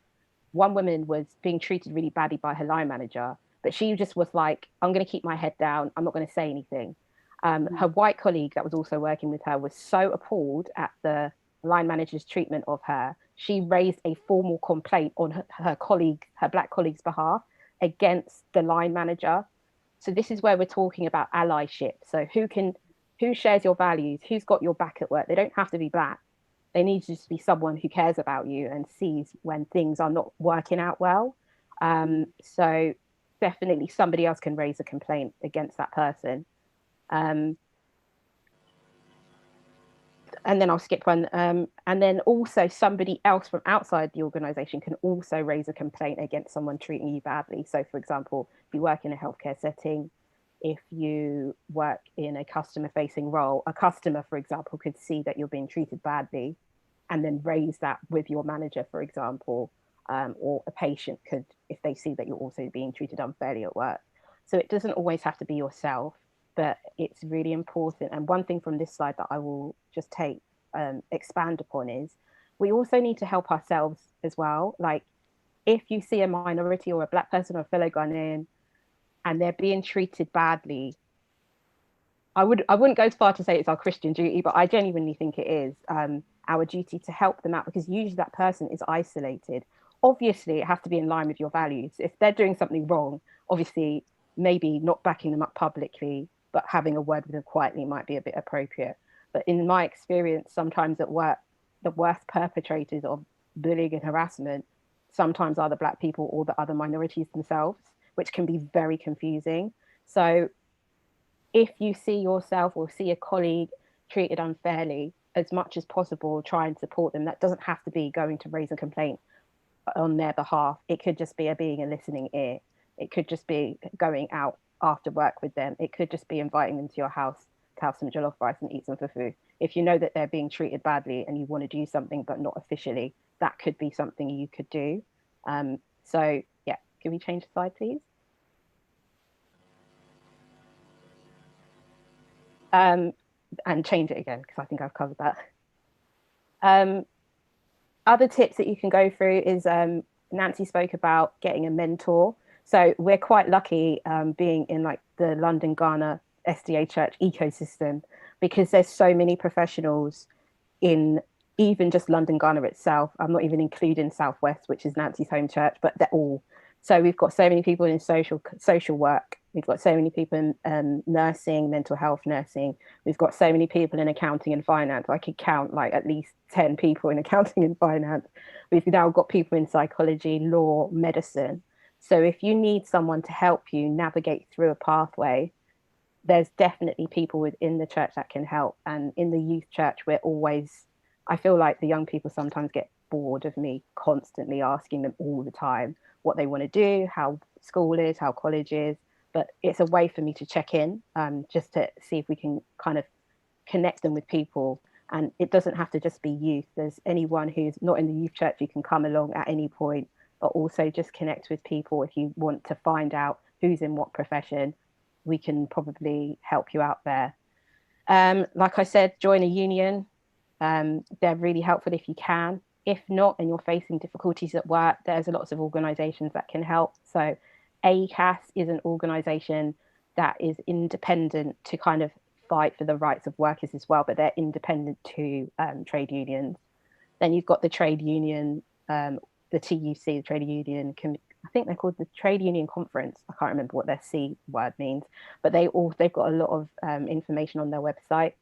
one woman was being treated really badly by her line manager, but she just was like, I'm going to keep my head down. I'm not going to say anything. Her white colleague that was also working with her was so appalled at the line manager's treatment of her. She raised a formal complaint on her colleague, her Black colleague's behalf, against the line manager. So this is where we're talking about allyship. So who shares your values? Who's got your back at work? They don't have to be Black. They need to just be someone who cares about you and sees when things are not working out well. So definitely somebody else can raise a complaint against that person. And then I'll skip one. And then also somebody else from outside the organization can also raise a complaint against someone treating you badly. So for example, if you work in a healthcare setting, if you work in a customer facing role, a customer, for example, could see that you're being treated badly and then raise that with your manager, for example, or a patient could, if they see that you're also being treated unfairly at work. So it doesn't always have to be yourself, but it's really important. And one thing from this slide that I will just expand upon is we also need to help ourselves as well. Like if you see a minority or a Black person or a fellow Ghanaian and they're being treated badly, I wouldn't go as far to say it's our Christian duty, but I genuinely think it is our duty to help them out, because usually that person is isolated. Obviously, it has to be in line with your values. If they're doing something wrong, obviously, maybe not backing them up publicly, but having a word with them quietly might be a bit appropriate. But in my experience, sometimes at work, the worst perpetrators of bullying and harassment sometimes are the Black people or the other minorities themselves, which can be very confusing. So if you see yourself or see a colleague treated unfairly, as much as possible, try and support them. That doesn't have to be going to raise a complaint on their behalf. It could just be being a listening ear. It could just be going out after work with them. It could just be inviting them to your house to have some jollof rice and eat some fufu. If you know that they're being treated badly and you want to do something but not officially, that could be something you could do. So yeah, can we change the slide, please? And change it again, because I think I've covered that. Other tips that you can go through is Nancy spoke about getting a mentor. So we're quite lucky being in like the London Ghana SDA church ecosystem, because there's so many professionals in even just London Ghana itself. I'm not even including Southwest, which is Nancy's home church, but they're all. So we've got so many people in social work, We've got so many people in nursing, mental health nursing. We've got so many people in accounting and finance. I could count like at least 10 people in accounting and finance. We've now got people in psychology, law, medicine. So if you need someone to help you navigate through a pathway, there's definitely people within the church that can help. And in the youth church, I feel like the young people sometimes get bored of me constantly asking them all the time what they want to do, how school is, how college is. But it's a way for me to check in, just to see if we can kind of connect them with people. And it doesn't have to just be youth. There's anyone who's not in the youth church, you can come along at any point, but also just connect with people. If you want to find out who's in what profession, we can probably help you out there. Like I said, join a union. They're really helpful if you can. If not, and you're facing difficulties at work, there's lots of organisations that can help. So ACAS is an organisation that is independent to kind of fight for the rights of workers as well, but they're independent to trade unions. Then you've got the trade union, the TUC, the trade union, I think they're called the Trade Union Conference. I can't remember what their C word means, but they've got a lot of information on their website.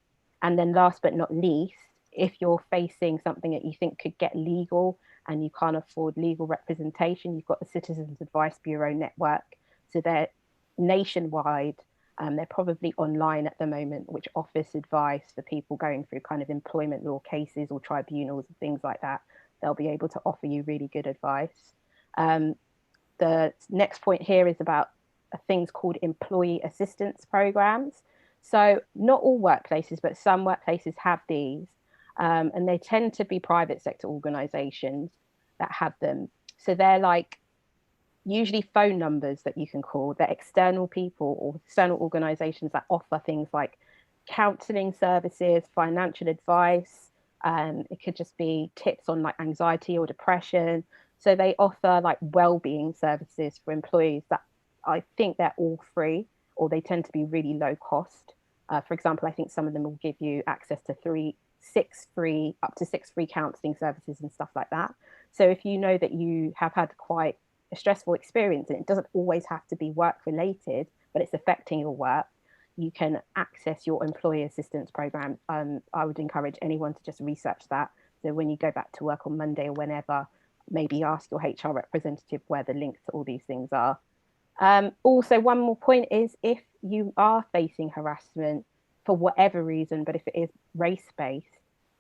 And then last but not least, if you're facing something that you think could get legal and you can't afford legal representation, you've got the Citizens Advice Bureau Network. So they're nationwide. They're probably online at the moment, which offers advice for people going through kind of employment law cases or tribunals and things like that. They'll be able to offer you really good advice. The next point here is about things called employee assistance programs. So not all workplaces, but some workplaces have these, and they tend to be private sector organizations that have them. So they're like usually phone numbers that you can call. They're external people or external organizations that offer things like counseling services, financial advice. It could just be tips on like anxiety or depression. So they offer like well-being services for employees that I think they're all free, or they tend to be really low cost. For example, I think some of them will give you access to up to six free counseling services and stuff like that. So if you know that you have had quite a stressful experience, and it doesn't always have to be work related, but it's affecting your work, you can access your employee assistance program. I would encourage anyone to just research that. So when you go back to work on Monday or whenever, maybe ask your HR representative where the links to all these things are. Also, one more point is if you are facing harassment for whatever reason, but if it is race-based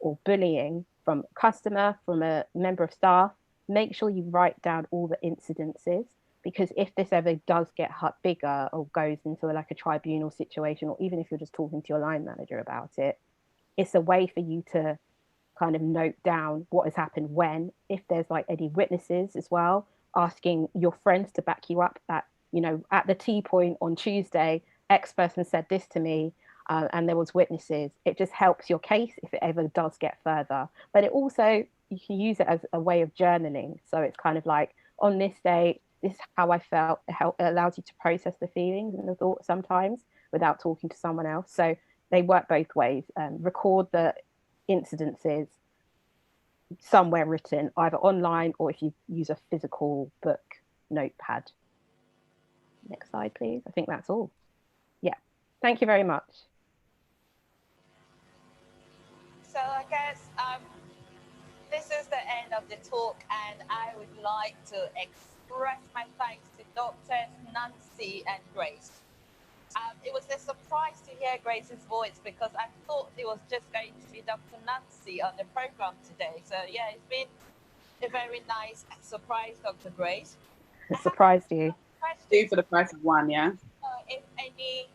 or bullying from a customer, from a member of staff, make sure you write down all the incidences, because if this ever does get bigger or goes into like a tribunal situation, or even if you're just talking to your line manager about it, it's a way for you to kind of note down what has happened when, if there's like any witnesses as well, asking your friends to back you up that, you know, at the T point on Tuesday, X person said this to me, and there was witnesses. It just helps your case if it ever does get further. But it also, you can use it as a way of journaling. So it's kind of like, on this day, this is how I felt. It allows you to process the feelings and the thoughts sometimes without talking to someone else. So they work both ways. Record the incidences somewhere written, either online or if you use a physical book notepad. Next slide, please. I think that's all. Yeah. Thank you very much. So I guess this is the end of the talk, and I would like to express my thanks to Drs. Nancy and Grace. It was a surprise to hear Grace's voice, because I thought it was just going to be Dr. Nancy on the program today. So yeah, it's been a very nice surprise, Dr. Grace. It surprised you. Two for the price of one, yeah? If any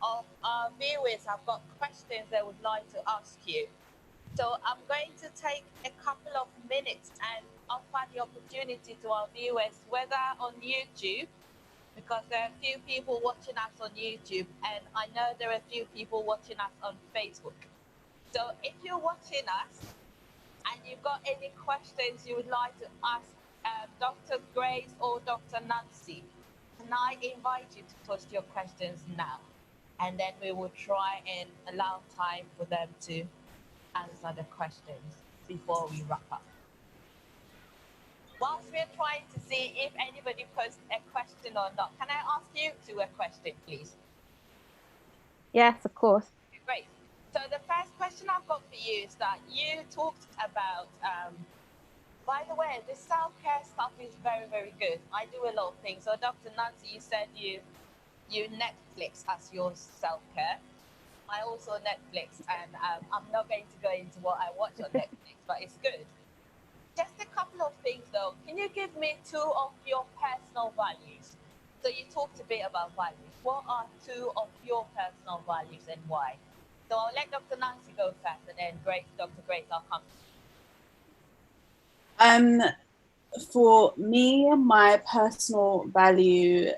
of our viewers have got questions they would like to ask you. So I'm going to take a couple of minutes and offer the opportunity to our viewers, whether on YouTube, because there are a few people watching us on YouTube, and I know there are a few people watching us on Facebook. So if you're watching us and you've got any questions you would like to ask Dr. Grace or Dr. Nancy, can I invite you to post your questions now? And then we will try and allow time for them to answer the questions before we wrap up. Whilst we're trying to see if anybody posts a question, question or not, can I ask you a question, please? Yes, of course. Great. So the first question I've got for you is that you talked about, by the way, the self-care stuff is very, very good. I do a lot of things. So Dr. Nancy, you said you Netflix as your self-care. I also Netflix, and I'm not going to go into what I watch on Netflix, but it's good. Just a couple of things though. Can you give me 2 of your personal values? So you talked a bit about values. What are 2 of your personal values and why? So I'll let Dr. Nancy go first, and then Dr. Grace, I'll come. For me, my personal value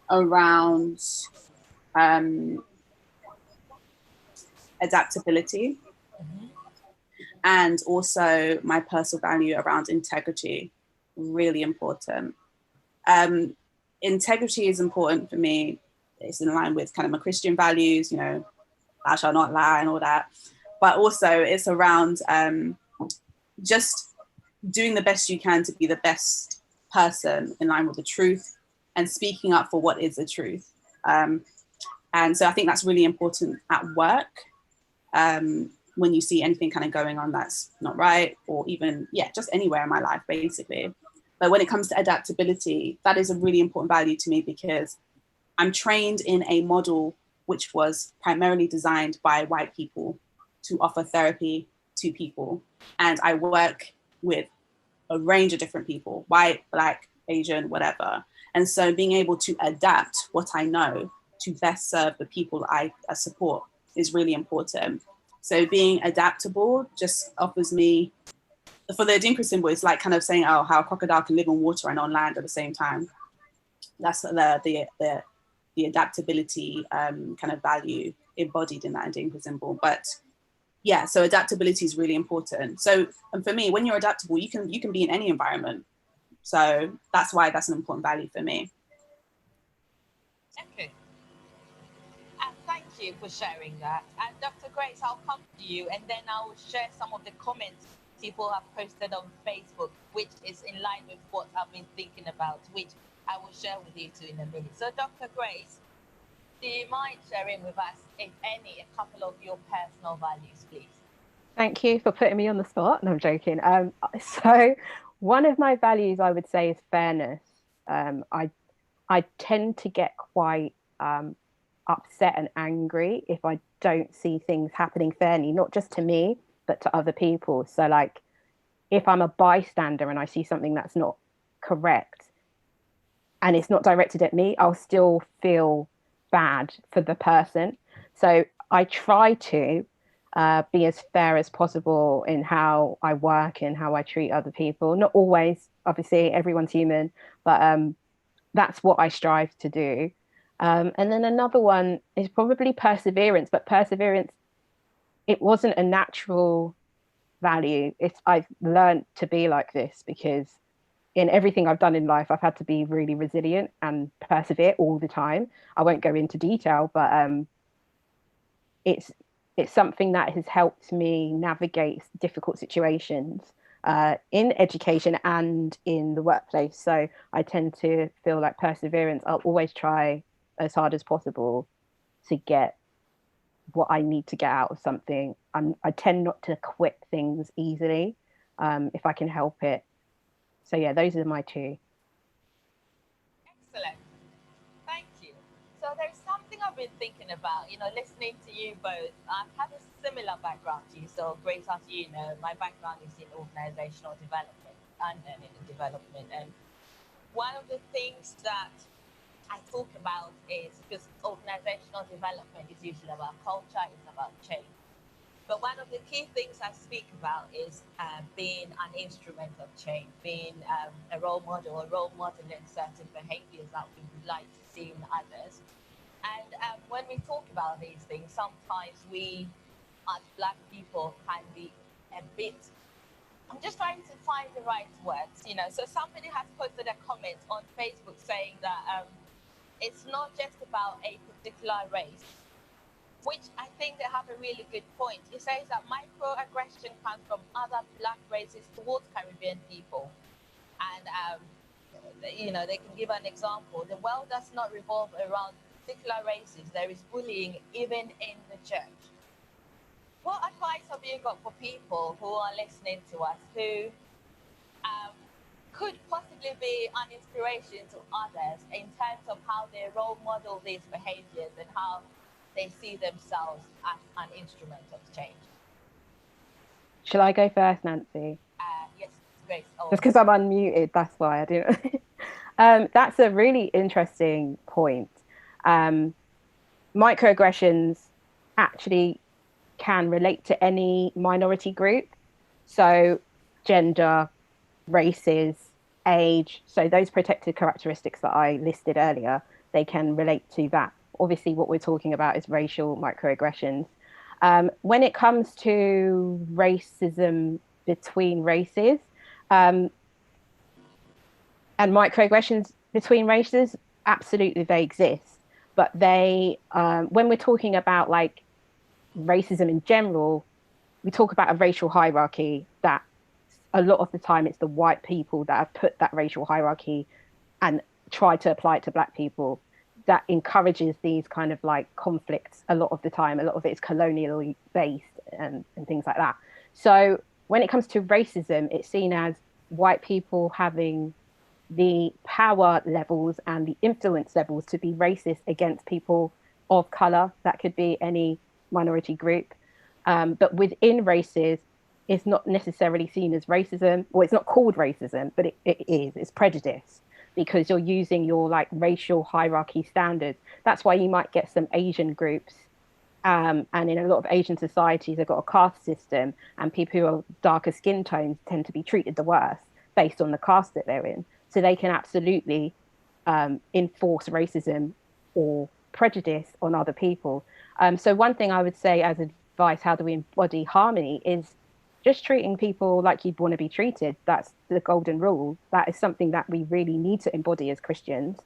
around adaptability, and also my personal value around integrity, really important. Integrity is important for me. It's in line with kind of my Christian values, you know, thou shalt not lie and all that. But also it's around just doing the best you can to be the best person in line with the truth and speaking up for what is the truth. And so I think that's really important at work, when you see anything kind of going on that's not right, or even, just anywhere in my life, basically. But when it comes to adaptability, that is a really important value to me, because I'm trained in a model which was primarily designed by white people to offer therapy to people. And I work with a range of different people, white, Black, Asian, whatever. And so being able to adapt what I know to best serve the people I support is really important. So being adaptable just offers me, for the Adinkra symbol, it's like kind of saying, oh, how a crocodile can live on water and on land at the same time. That's the adaptability kind of value embodied in that Adinkra symbol. But yeah, so adaptability is really important. So, and for me, when you're adaptable, you can be in any environment. So that's why that's an important value for me. Okay. And thank you for sharing that. And Dr. Grace, I'll come to you, and then I'll share some of the comments people have posted on Facebook, which is in line with what I've been thinking about, which I will share with you too in a minute. So Dr. Grace, do you mind sharing with us, if any, a couple of your personal values, please? Thank you for putting me on the spot. No, I'm joking. So one of my values, I would say, is fairness. I tend to get quite upset and angry if I don't see things happening fairly, not just to me, but to other people. So like, if I'm a bystander and I see something that's not correct and it's not directed at me, I'll still feel bad for the person. So I try to be as fair as possible in how I work and how I treat other people. Not always, obviously, everyone's human, but that's what I strive to do. And then another one is probably perseverance, but perseverance, it wasn't a natural value. I've learned to be like this because in everything I've done in life, I've had to be really resilient and persevere all the time. I won't go into detail, but it's something that has helped me navigate difficult situations in education and in the workplace. So I tend to feel like perseverance, I'll always try as hard as possible to get what I need to get out of something. I tend not to quit things easily if I can help it. So yeah, those are my 2. Excellent. Thank you. So there's something I've been thinking about, listening to you both. I've had a similar background to you. So Grace, as you know, my background is in organizational development and learning development. And one of the things that I talk about is, because organizational development is usually about culture, it's about change. But one of the key things I speak about is being an instrument of change, being a role model, modeling certain behaviors that we would like to see in others. And when we talk about these things, sometimes we, as Black people, can be a bit, I'm just trying to find the right words, So somebody has posted a comment on Facebook saying that it's not just about a particular race, which I think they have a really good point. It says that microaggression comes from other Black races towards Caribbean people. And you know, they can give an example. The world does not revolve around particular races. There is bullying even in the church. What advice have you got for people who are listening to us who could possibly be an inspiration to others in terms of how they role model these behaviors and how they see themselves as an instrument of change? Shall I go first, Nancy? Yes, Grace. Oh. Just because I'm unmuted, that's why I didn't. That's a really interesting point. Microaggressions actually can relate to any minority group. So gender, races, age. So those protected characteristics that I listed earlier, they can relate to that. Obviously, what we're talking about is racial microaggressions. When it comes to racism between races, and microaggressions between races, absolutely they exist. But they, when we're talking about like racism in general, we talk about a racial hierarchy that a lot of the time it's the white people that have put that racial hierarchy and try to apply it to Black people. That encourages these kind of like conflicts a lot of the time. A lot of it is colonially based and things like that. So when it comes to racism, it's seen as white people having the power levels and the influence levels to be racist against people of color. That could be any minority group. But within races, it's not necessarily seen as racism, or it's not called racism, but it is. It's prejudice, because you're using your like racial hierarchy standards. That's why you might get some Asian groups, and in a lot of Asian societies, they've got a caste system, and people who are darker skin tones tend to be treated the worst based on the caste that they're in. So they can absolutely enforce racism or prejudice on other people. So one thing I would say as advice, how do we embody harmony, is just treating people like you'd want to be treated. That's the golden rule. That is something that we really need to embody as Christians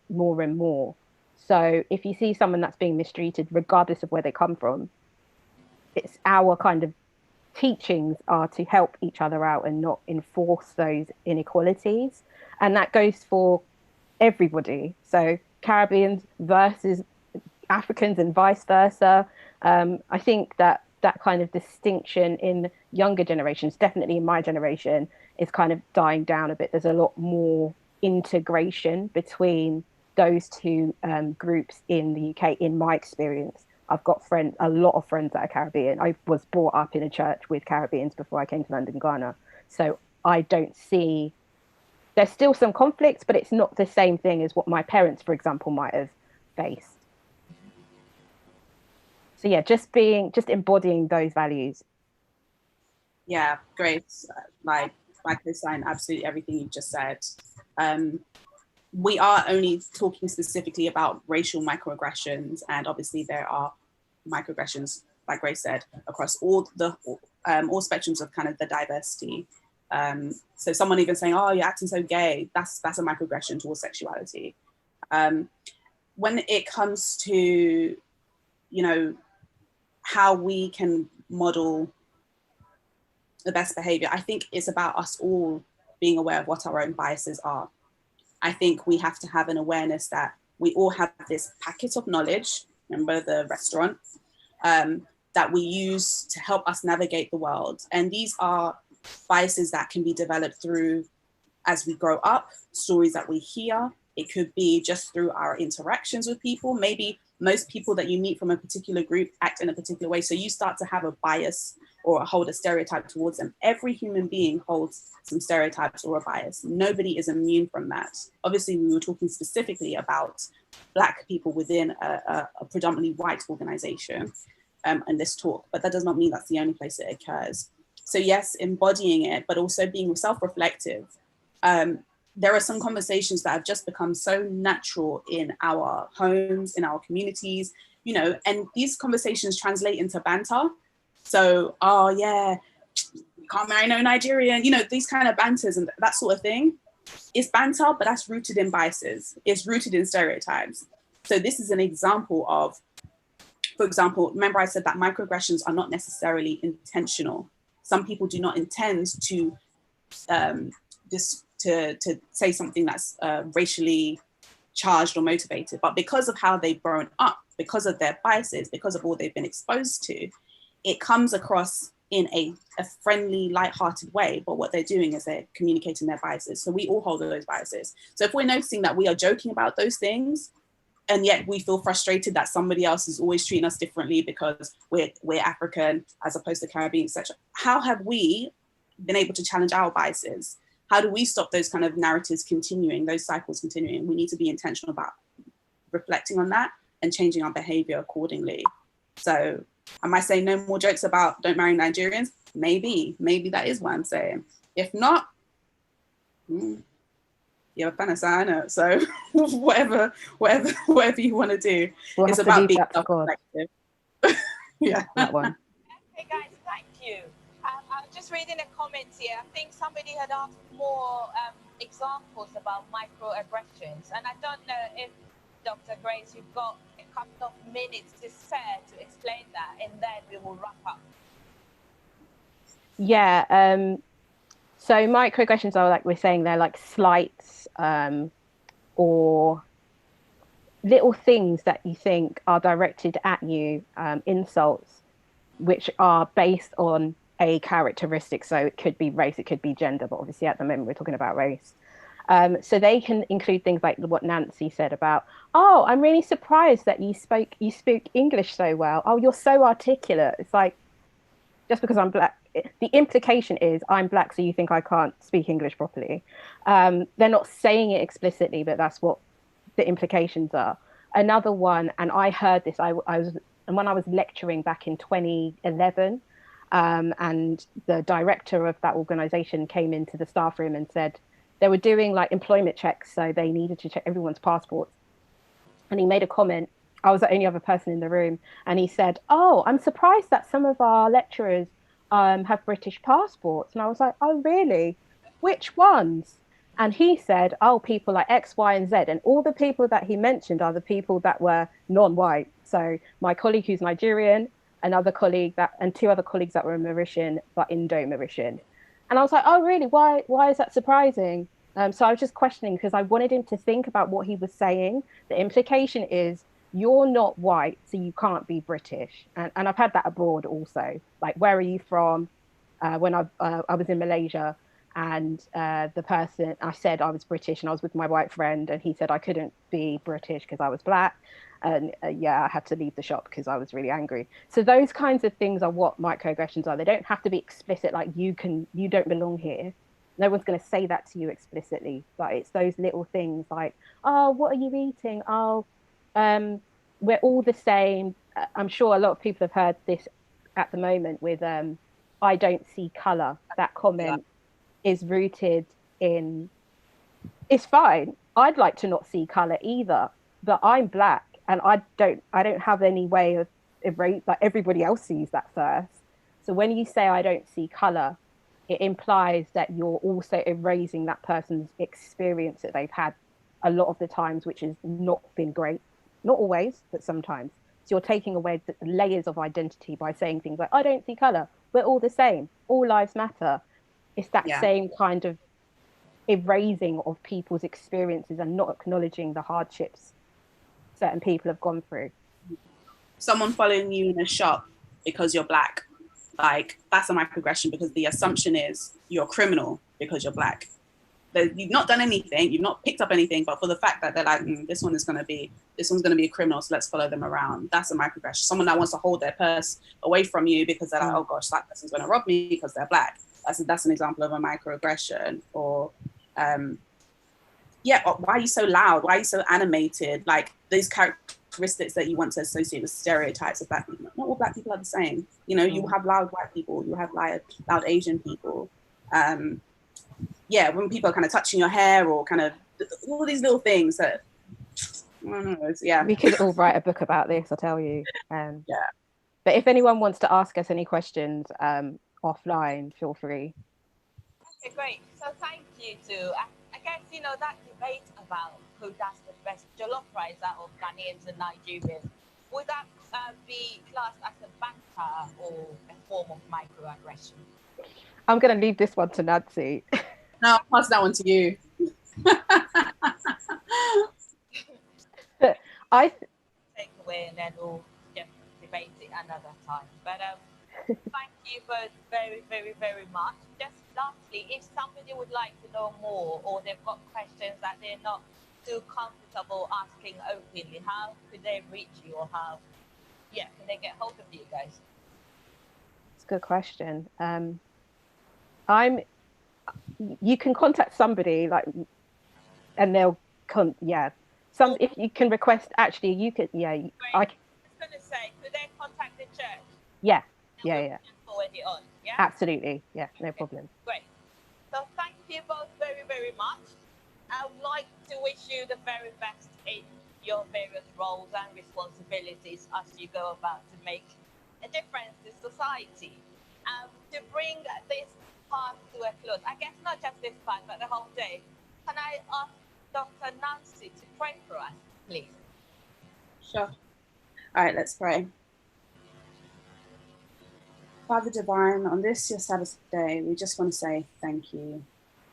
more and more. So if you see someone that's being mistreated, regardless of where they come from, it's our kind of teachings are to help each other out and not enforce those inequalities. And that goes for everybody. So Caribbeans versus Africans and vice versa. I think that kind of distinction in younger generations, definitely in my generation, is kind of dying down a bit. There's a lot more integration between those two groups in the UK, in my experience. I've got a lot of friends that are Caribbean. I was brought up in a church with Caribbeans before I came to London, Ghana. So I don't see, there's still some conflicts, but it's not the same thing as what my parents, for example, might have faced. So yeah, just embodying those values. Yeah, great. Like I co-sign absolutely everything you've just said. We are only talking specifically about racial microaggressions, and obviously there are microaggressions, like Grace said, across all spectrums of kind of the diversity. So someone even saying, "Oh, you're acting so gay," that's a microaggression towards sexuality. When it comes to, you know, how we can model the best behavior, I think it's about us all being aware of what our own biases are. I think we have to have an awareness that we all have this packet of knowledge, remember the restaurant, that we use to help us navigate the world. And these are biases that can be developed through, as we grow up, stories that we hear. It could be just through our interactions with people. Maybe most people that you meet from a particular group act in a particular way. So you start to have a bias or hold a stereotype towards them. Every human being holds some stereotypes or a bias. Nobody is immune from that. Obviously, we were talking specifically about Black people within a predominantly white organization in this talk, but that does not mean that's the only place it occurs. So yes, embodying it, but also being self-reflective. There are some conversations that have just become so natural in our homes, in our communities, you know, and these conversations translate into banter. So, oh yeah, can't marry no Nigerian, you know, these kind of banters and that sort of thing. It's banter, but that's rooted in biases. It's rooted in stereotypes. So this is an example of, for example, remember I said that microaggressions are not necessarily intentional. Some people do not intend to to say something that's racially charged or motivated, but because of how they've grown up, because of their biases, because of all they've been exposed to, it comes across in a friendly, light-hearted way. But what they're doing is they're communicating their biases. So we all hold those biases. So if we're noticing that we are joking about those things, and yet we feel frustrated that somebody else is always treating us differently because we're African as opposed to Caribbean, etc. How have we been able to challenge our biases? How do we stop those kind of narratives continuing, those cycles continuing? We need to be intentional about reflecting on that and changing our behavior accordingly. So am I saying no more jokes about don't marry Nigerians? Maybe that is what I'm saying. If not, you're a fan of Sana. So whatever you want to do, it's about being self-reflective. Yeah. That one. Okay, guys, thank you. I'm just reading the comments here. I think somebody had asked more examples about microaggressions, and I don't know if Dr. Grace, you've got a couple of minutes to spare to explain that, and then we will wrap up. Yeah. So microaggressions are, like we're saying, they're like slights or little things that you think are directed at you, insults, which are based on a characteristic. So it could be race, it could be gender, but obviously at the moment we're talking about race. So they can include things like what Nancy said about, oh, I'm really surprised that you spoke English so well. Oh, you're so articulate. It's like, just because I'm black, the implication is I'm black, so you think I can't speak English properly. They're not saying it explicitly, but that's what the implications are. Another one, and I heard this, when I was lecturing back in 2011, and the director of that organization came into the staff room and said they were doing like employment checks, so they needed to check everyone's passports. And he made a comment. I was the only other person in the room, and he said, oh, I'm surprised that some of our lecturers have British passports. And I was like, oh, really? Which ones? And he said, oh, people like X, Y, and Z. And all the people that he mentioned are the people that were non-white. So my colleague who's Nigerian, another colleague and two other colleagues that were Mauritian, but Indo-Mauritian. And I was like, oh, really? Why is that surprising? So I was just questioning because I wanted him to think about what he was saying. The implication is you're not white, so you can't be British. And I've had that abroad also. Like, where are you from? When I was in Malaysia, and the person, I said I was British and I was with my white friend, and he said I couldn't be British because I was black. And yeah, I had to leave the shop because I was really angry. So those kinds of things are what microaggressions are. They don't have to be explicit, like you don't belong here. No one's going to say that to you explicitly, but it's those little things like, oh, what are you eating? Oh, we're all the same. I'm sure a lot of people have heard this at the moment with I don't see color. That comment is rooted in, it's fine. I'd like to not see color either, but I'm black and I don't have any way of erase, like everybody else sees that first. So when you say I don't see color, it implies that you're also erasing that person's experience that they've had a lot of the times, which has not been great. Not always, but sometimes. So you're taking away the layers of identity by saying things like, I don't see color. We're all the same. All lives matter. It's that same kind of erasing of people's experiences and not acknowledging the hardships certain people have gone through. Someone following you in a shop because you're black, like that's a microaggression because the assumption is you're a criminal because you're black. You've not done anything, you've not picked up anything, but for the fact that they're like, this one's going to be a criminal, so let's follow them around. That's a microaggression. Someone that wants to hold their purse away from you because they're like, oh gosh, that person's going to rob me because they're black. That's an example of a microaggression. Or why are you so loud? Why are you so animated? Like these characteristics that you want to associate with stereotypes of black people. Not all black people are the same. You know, you have loud white people, you have loud Asian people. When people are kind of touching your hair or kind of all these little things that, I don't know, we could all write a book about this, I'll tell you. But if anyone wants to ask us any questions offline, feel free. Okay, great. So thank you too. I guess, you know, that debate about who does the best jollof rice out of Ghanaians and Nigerians, would that be classed as a banter or a form of microaggression? I'm going to leave this one to Nancy. No, I'll pass that one to you. I take away, and then we'll just debate it another time. But thank you both very, very, very much. Just lastly, if somebody would like to know more, or they've got questions that they're not too comfortable asking openly, how could they reach you, or how, can they get hold of you guys? It's a good question. You can contact somebody like, and they'll if you can request, actually you could, I was going to say, could they contact the church? Yeah. Forward it on, yeah? Absolutely, yeah, no problem. Great. So thank you both very, very much. I would like to wish you the very best in your various roles and responsibilities as you go about to make a difference to society. To bring this part to a close, I guess not just this part, but the whole day, can I ask Dr. Nancy to pray for us, please? Sure. All right, let's pray. Father Divine, on this, your Sabbath day, we just want to say thank you.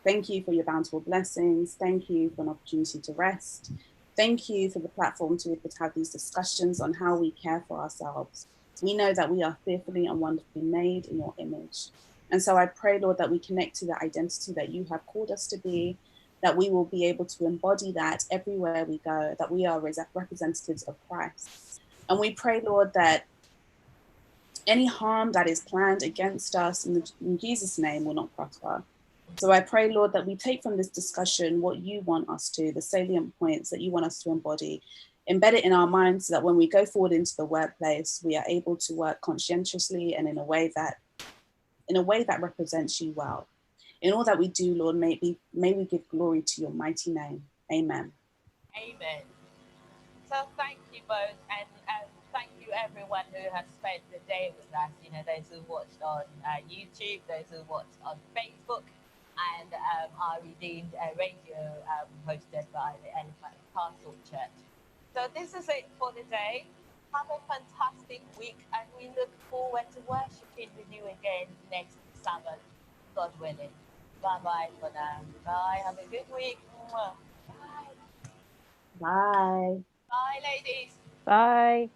Thank you for your bountiful blessings. Thank you for an opportunity to rest. Thank you for the platform to be able to have these discussions on how we care for ourselves. We know that we are fearfully and wonderfully made in your image. And so I pray, Lord, that we connect to the identity that you have called us to be, that we will be able to embody that everywhere we go, that we are representatives of Christ. And we pray, Lord, that any harm that is planned against us in Jesus' name will not prosper. So I pray, Lord, that we take from this discussion what you want us to, the salient points that you want us to embody, embed it in our minds so that when we go forward into the workplace, we are able to work conscientiously and in a way that represents you well. In all that we do, Lord, may we give glory to your mighty name. Amen. Amen. So thank you both, and thank you everyone who has spent the day with us. Those who watched on YouTube, those who watched on Facebook, and our redeemed radio hosted by the Elephant Castle Church. So this is it for the day. Have a fantastic week, and we look forward to worshiping with you again next Sabbath, God willing. Bye-bye for now. Bye. Have a good week. Bye. Bye. Bye, ladies. Bye.